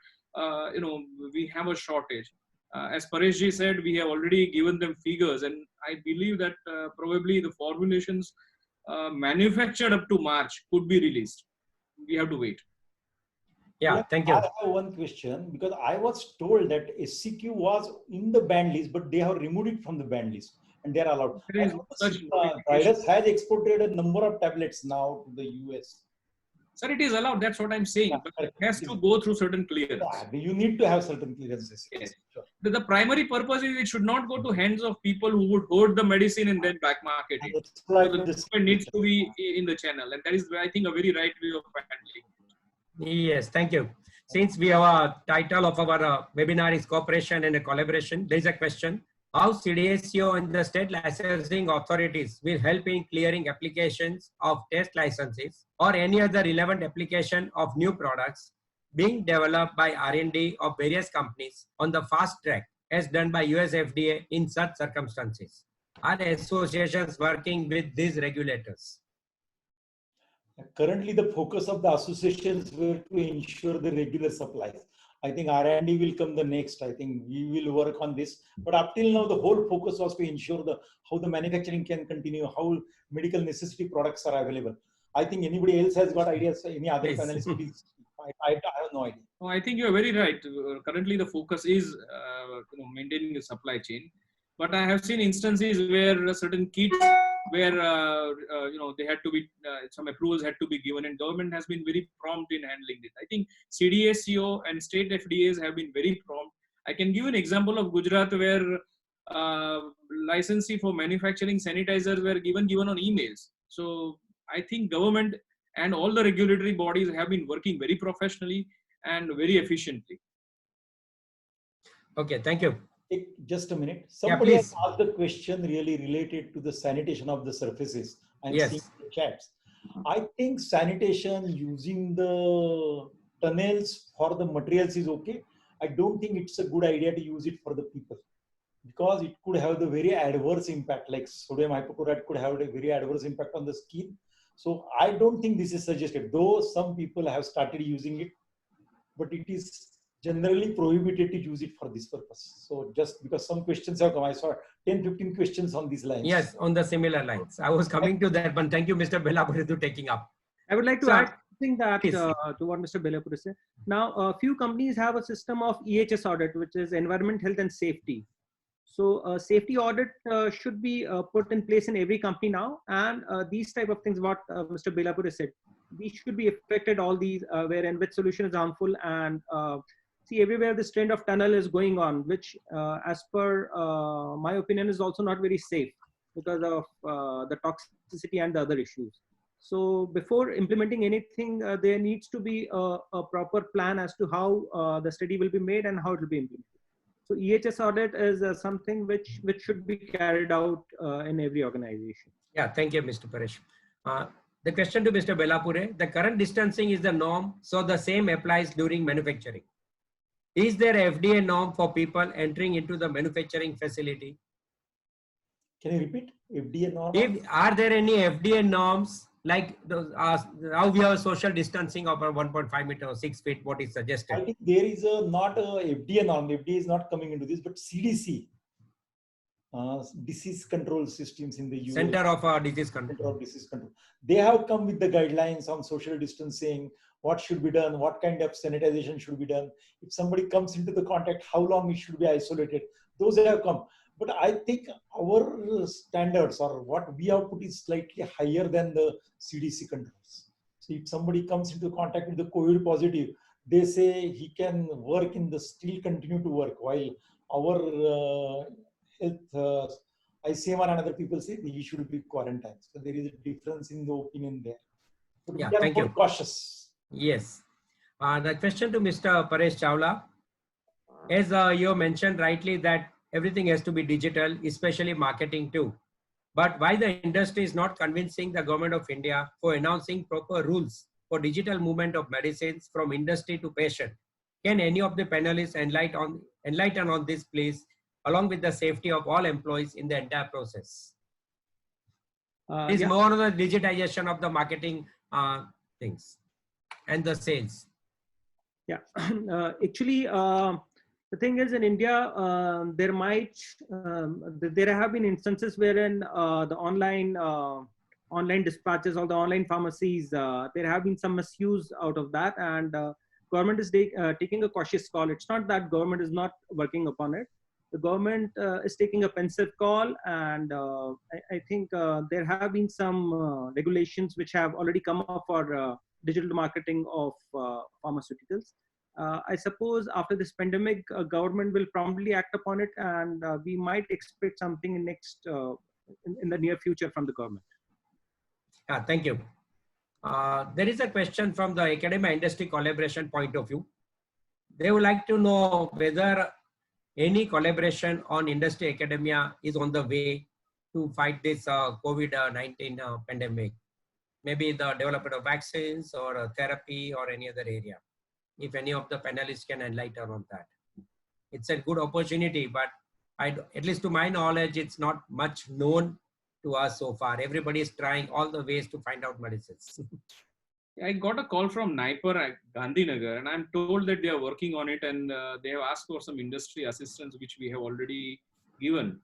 we have a shortage. As Pareshji said, we have already given them figures, and I believe that probably the formulations manufactured up to March could be released. We have to wait. Yeah, thank you. I have one question, because I was told that SCQ was in the banned list, but they have removed it from the banned list and they are allowed. Zydus has exported a number of tablets now to the US. Sir, it is allowed. That's what I'm saying. But it has to go through certain clearance. You need to have certain clearances. Yes. Sure. The primary purpose is it should not go to hands of people who would hoard the medicine and then back market it. So the government needs to be in the channel, and that is, I think, a very right way of handling it. Yes, thank you. Since we have a title of our webinar is cooperation and a collaboration, there is a question. How CDSCO and the state licensing authorities will help in clearing applications of test licenses or any other relevant application of new products being developed by R&D of various companies on the fast track as done by US FDA in such circumstances? Are associations working with these regulators? Currently, the focus of the associations were to ensure the regular supplies. I think R&D will come the next. I think we will work on this. But up till now, the whole focus was to ensure how the manufacturing can continue, how medical necessity products are available. I think anybody else has got ideas, any other panelists, please. I have no idea. No, I think you're very right. Currently, the focus is maintaining the supply chain. But I have seen instances where certain kits where they had to be some approvals had to be given, and government has been very prompt in handling it. I think CDSCO and state FDAs have been very prompt. I can give an example of Gujarat where licensee for manufacturing sanitizers were given on emails. So I think government and all the regulatory bodies have been working very professionally and very efficiently. Okay, thank you. Just a minute. Yeah, Somebody has please. asked a question really related to the sanitation of the surfaces. I'm Yes. seeing the chats. I think sanitation using the tunnels for the materials is okay. I don't think it's a good idea to use it for the people, because it could have the very adverse impact, like sodium hypochlorite could have a very adverse impact on the skin. So I don't think this is suggested, though some people have started using it, but it is generally prohibited to use it for this purpose. So just because some questions have come, I saw 10-15 questions on these lines. Yes, on the similar lines. I was coming to that one. Thank you, Mr. Bellapure, to taking up. I would like to So, add something that please. to what Mr. Bellapure said. Now, a few companies have a system of EHS audit, which is environment, health, and safety. So, a safety audit should be put in place in every company now, and these type of things, what Mr. Bellapure said, these should be affected. All these wherein which solution is harmful, and see everywhere this trend of tunnel is going on, which, as per my opinion, is also not very safe because of the toxicity and the other issues. So before implementing anything, there needs to be a proper plan as to how the study will be made and how it will be implemented. So EHS audit is something which should be carried out in every organization. Yeah, thank you, Mr. Paresh. The question to Mr. Bellapure, the current distancing is the norm, so the same applies during manufacturing. Is there a FDA norm for people entering into the manufacturing facility? Can you repeat? FDA norm? Are there any FDA norms like those, how we have social distancing of 1.5 meter or 6 feet, what is suggested? I think there is not a FDA norm. FDA is not coming into this, but CDC, disease control systems in the US. Center of Disease Control. Center of Disease Control. They have come with the guidelines on social distancing, what should be done, what kind of sanitization should be done. If somebody comes into the contact, how long it should be isolated. Those have come. But I think our standards or what we have put is slightly higher than the CDC controls. So if somebody comes into contact with the COVID positive, they say he can work in the still continue to work, while our health ICMR and other people say he should be quarantined. So there is a difference in the opinion there. But Yeah, we are thank more you. cautious. Yes. The question to Mr. Paresh Chawla, as you mentioned rightly that everything has to be digital, especially marketing too. But why the industry is not convincing the government of India for announcing proper rules for digital movement of medicines from industry to patient? Can any of the panelists enlighten on this, please, along with the safety of all employees in the entire process? It's Yeah. more of the digitization of the marketing things and the sales. Yeah, actually, the thing is, in India, there have been instances wherein the online dispatches or the online pharmacies, there have been some misuse out of that, and government is taking a cautious call. It's not that government is not working upon it. The government is taking a pensive call, and I think there have been some regulations which have already come up for digital marketing of pharmaceuticals. I suppose after this pandemic, government will promptly act upon it, and we might expect something in the near future from the government. Thank you. There is a question from the academia industry collaboration point of view. They would like to know whether any collaboration on industry academia is on the way to fight this COVID-19 pandemic. Maybe the development of vaccines or therapy or any other area. If any of the panelists can enlighten on that. It's a good opportunity, but at least to my knowledge, it's not much known to us so far. Everybody is trying all the ways to find out medicines. I got a call from Naipur at Gandhinagar, and I'm told that they are working on it, and they have asked for some industry assistance, which we have already given.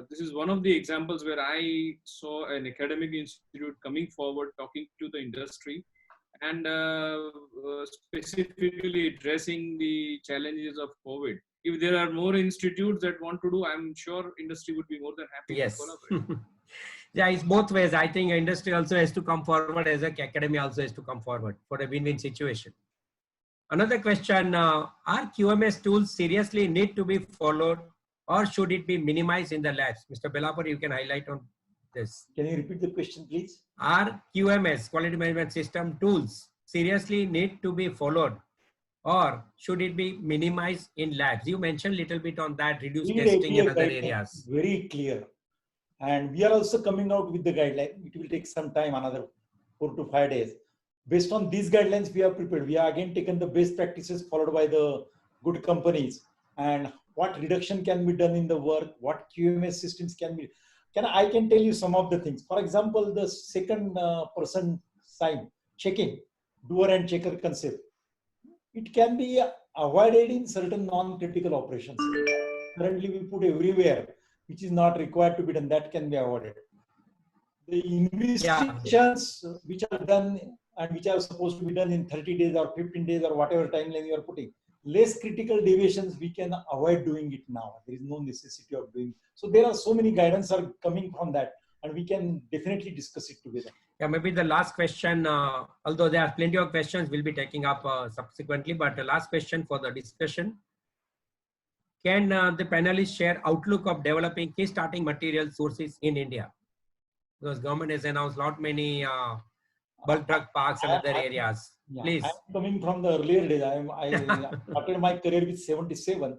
This is one of the examples where I saw an academic institute coming forward, talking to the industry, and specifically addressing the challenges of COVID. If there are more institutes that want to do, I'm sure industry would be more than happy Yes. to collaborate. Yeah, it's both ways. I think industry also has to come forward as academia also has to come forward for a win-win situation. Another question, are QMS tools seriously need to be followed or should it be minimized in the labs? Mr. Belapur, you can highlight on this. Can you repeat the question, please? Are QMS, quality management system tools, seriously need to be followed or should it be minimized in labs? You mentioned a little bit on that, reduced testing and other areas. Very clear. And we are also coming out with the guideline. It will take some time, another 4 to 5 days. Based on these guidelines, we are prepared. We have again taken the best practices followed by the good companies and what reduction can be done in the work, what QMS systems can be. I can tell you some of the things. For example, the second person sign, checking, doer and checker concept. It can be avoided in certain non-critical operations. Currently, we put everywhere, which is not required to be done, that can be avoided. The investigations which are done and which are supposed to be done in 30 days or 15 days or whatever timeline you are putting, less critical deviations, we can avoid doing it now. There is no necessity of doing. So there are so many guidance are coming from that and we can definitely discuss it together. Yeah, maybe the last question, although there are plenty of questions we'll be taking up subsequently, but the last question for the discussion. Can the panelists share outlook of developing key starting material sources in India? Because government has announced lot many bulk drug parks and other areas. Yeah, Please. I'm coming from the earlier days. I started my career with 77.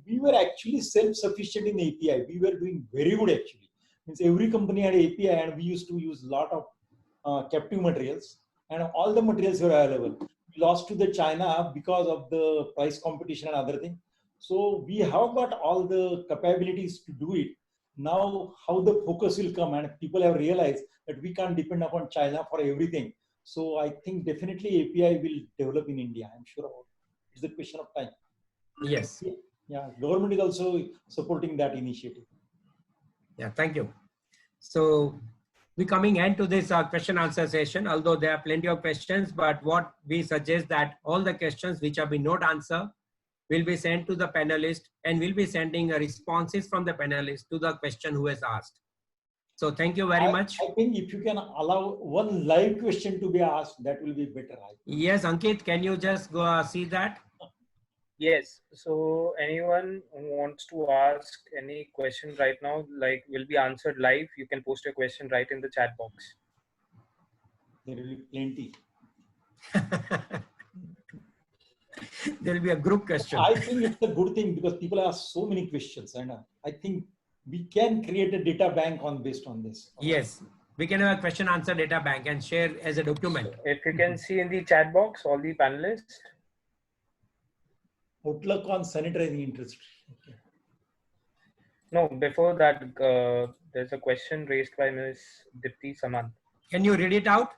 We were actually self-sufficient in API. We were doing very good actually. Means every company had API and we used to use a lot of captive materials and all the materials were available. We lost to the China because of the price competition and other thing. So we have got all the capabilities to do it. Now how the focus will come and people have realized that we can't depend upon China for everything. So I think definitely API will develop in India. I'm sure about it. It's a question of time. Yes. Yeah, government is also supporting that initiative. Yeah, thank you. So we coming end to this question answer session, although there are plenty of questions, but what we suggest that all the questions which have been not answered will be sent to the panelist and we'll be sending responses from the panelist to the question who has asked. So thank you very much. I think if you can allow one live question to be asked, that will be better. Yes, Ankit, can you just go see that? Yes. So anyone who wants to ask any question right now, like will be answered live, you can post your question right in the chat box. There will be plenty. There will be a group question. I think it's a good thing because people ask so many questions and I think we can create a data bank based on this. Yes, we can have a question answer data bank and share as a document. If you can see in the chat box, all the panelists. Outlook on sanitizing industry. Okay. No, before that, there's a question raised by Ms. Dipti Samant. Can you read it out?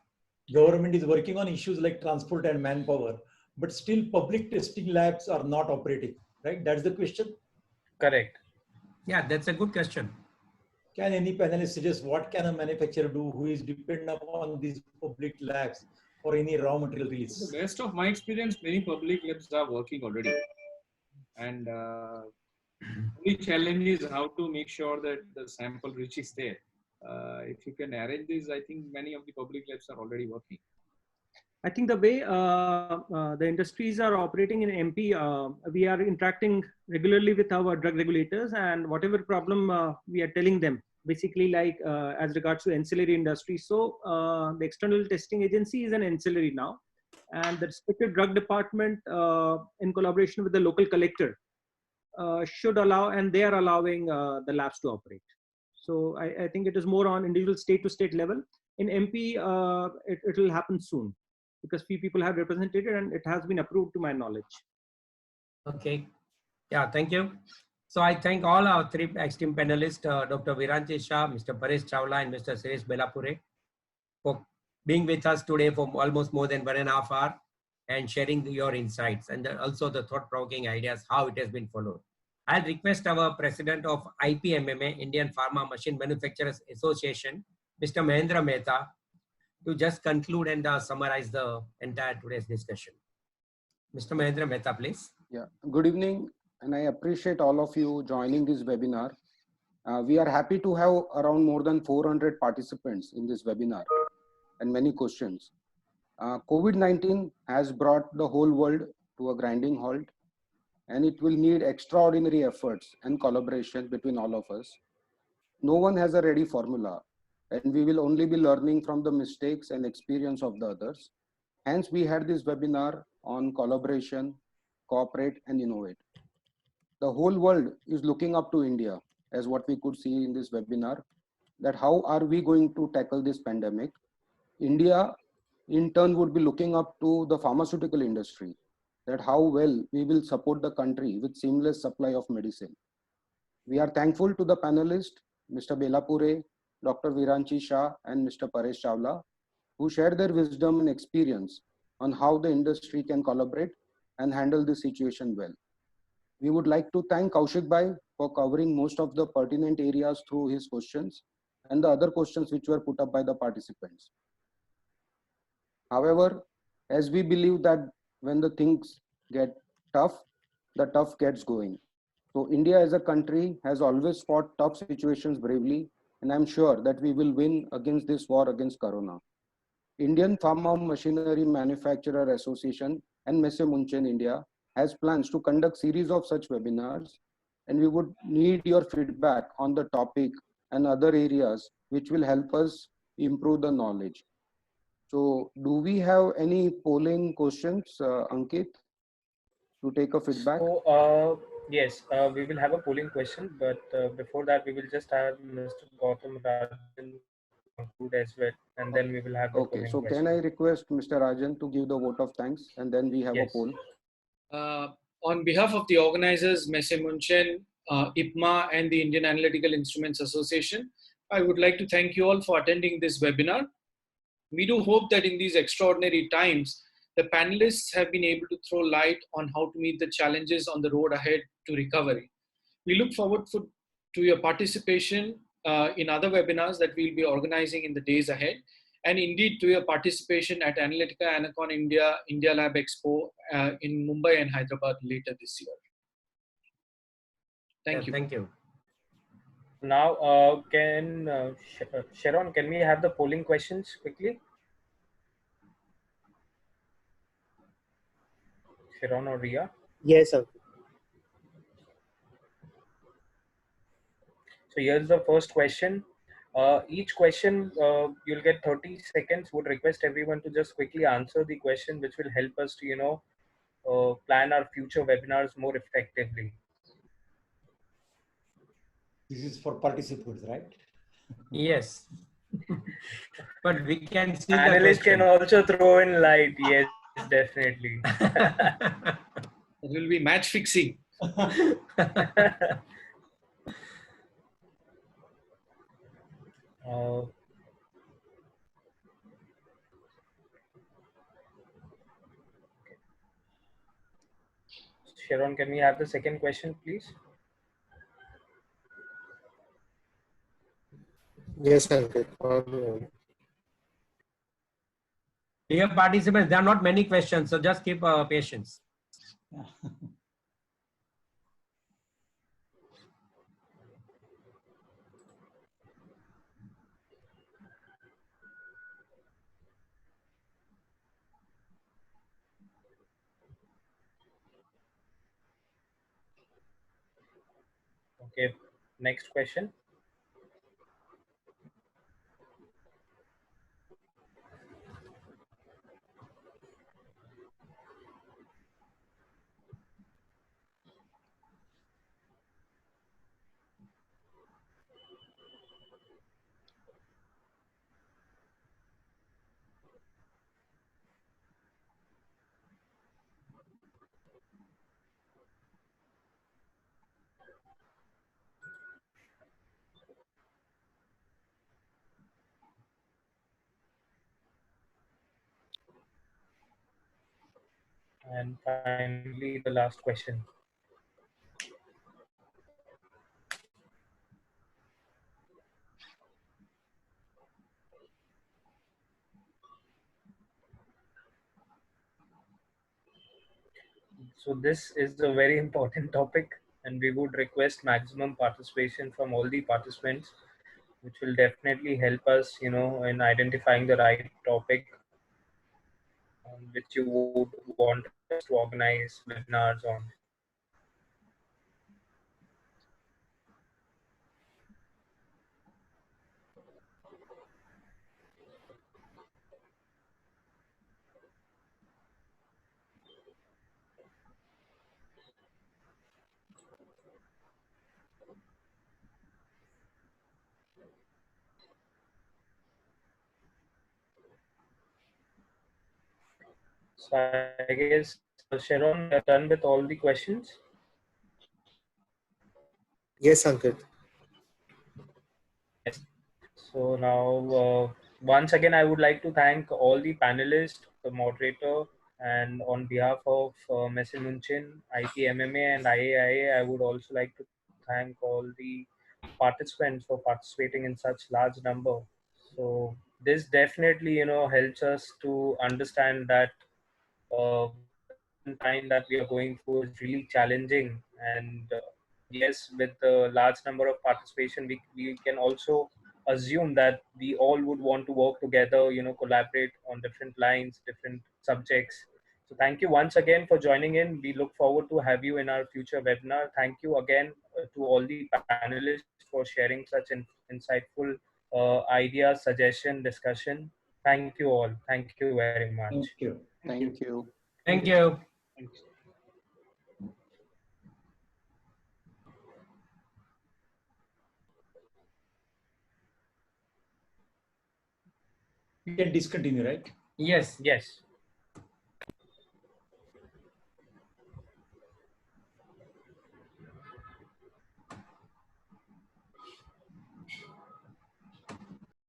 Government is working on issues like transport and manpower, but still public testing labs are not operating, right? That's the question? Correct. Yeah, that's a good question. Can any panelist suggest what can a manufacturer do who is dependent upon these public labs for any raw material release? The best of my experience, many public labs are working already. And only challenge is how to make sure that the sample reaches there. If you can arrange this, I think many of the public labs are already working. I think the way the industries are operating in MP, we are interacting regularly with our drug regulators, and whatever problem we are telling them, basically like as regards to ancillary industry. So the external testing agency is an ancillary now, and the respective drug department in collaboration with the local collector should allow, and they are allowing the labs to operate. So I think it is more on individual state to state level. In MP, it will happen soon, because few people have represented it and it has been approved to my knowledge. Okay. Yeah, thank you. So I thank all our three esteemed panelists, Dr. Viranti Shah, Mr. Paresh Chawla, and Mr. Suresh Belapure, for being with us today for almost more than 1.5 hours and sharing your insights and also the thought-provoking ideas, how it has been followed. I'll request our president of IPMMA, Indian Pharma Machine Manufacturers Association, Mr. Mahendra Mehta, to just conclude and summarize the entire today's discussion. Mr. Mahendra Mehta, please. Yeah, good evening, and I appreciate all of you joining this webinar. We are happy to have around more than 400 participants in this webinar and many questions. COVID-19 has brought the whole world to a grinding halt, and it will need extraordinary efforts and collaboration between all of us. No one has a ready formula, and we will only be learning from the mistakes and experience of the others. Hence, we had this webinar on collaboration, cooperate, and innovate. The whole world is looking up to India, as what we could see in this webinar, that how are we going to tackle this pandemic. India, in turn, would be looking up to the pharmaceutical industry, that how well we will support the country with seamless supply of medicine. We are thankful to the panelists, Mr. Belapure, Dr. Viranchi Shah, and Mr. Paresh Chawla, who shared their wisdom and experience on how the industry can collaborate and handle the situation well. We would like to thank Kaushik Bhai for covering most of the pertinent areas through his questions and the other questions which were put up by the participants. However, as we believe that when the things get tough, the tough gets going. So India as a country has always fought tough situations bravely, and I'm sure that we will win against this war against Corona. Indian Pharma Machinery Manufacturer Association and Messe Munchen India has plans to conduct series of such webinars, and we would need your feedback on the topic and other areas which will help us improve the knowledge. So do we have any polling questions, Ankit, to take a feedback? So, yes, we will have a polling question, but before that, we will just have Mr. Gautam Rajan to conclude as well, and then we will have the Okay, polling so question. can I request Mr. Rajan to give the vote of thanks, and then we have a Yes. poll? On behalf of the organizers, Messe Munchen, IPMA, and the Indian Analytical Instruments Association, I would like to thank you all for attending this webinar. We do hope that in these extraordinary times, the panelists have been able to throw light on how to meet the challenges on the road ahead to recovery. We look forward to your participation in other webinars that we'll be organizing in the days ahead, and indeed to your participation at Analytica, Anacon India, India Lab Expo in Mumbai and Hyderabad later this year. Thank you. Thank you. Now, Sharon, can we have the polling questions quickly? Sharon or Ria? Yes, sir. So here's the first question. Each question, you'll get 30 seconds. Would request everyone to just quickly answer the question, which will help us to, plan our future webinars more effectively. This is for participants, right? Yes. But we can see Analysts the can also throw in light. Yes, definitely. It will be match fixing. Sharon, can we have the second question, please? Yes, sir. Dear participants, there are not many questions, so just keep patience. Okay, next question. And finally, the last question. So this is a very important topic, and we would request maximum participation from all the participants, which will definitely help us, in identifying the right topic on which you would want us to organize webinars on. So I guess, Sharon, we are done with all the questions. Yes, Ankit. Yes. So now, once again, I would like to thank all the panelists, the moderator, and on behalf of Messi Munchin, IPMMA, and IAIA, I would also like to thank all the participants for participating in such large number. So this definitely, helps us to understand that the current time that we are going through is really challenging. And yes, with the large number of participation, we can also assume that we all would want to work together, collaborate on different lines, different subjects. So thank you once again for joining in. We look forward to have you in our future webinar. Thank you again to all the panelists for sharing such insightful ideas, suggestion, discussion. Thank you all. Thank you very much. Thank you. Thank you. Thank you. We can discontinue, right? Yes. Yes.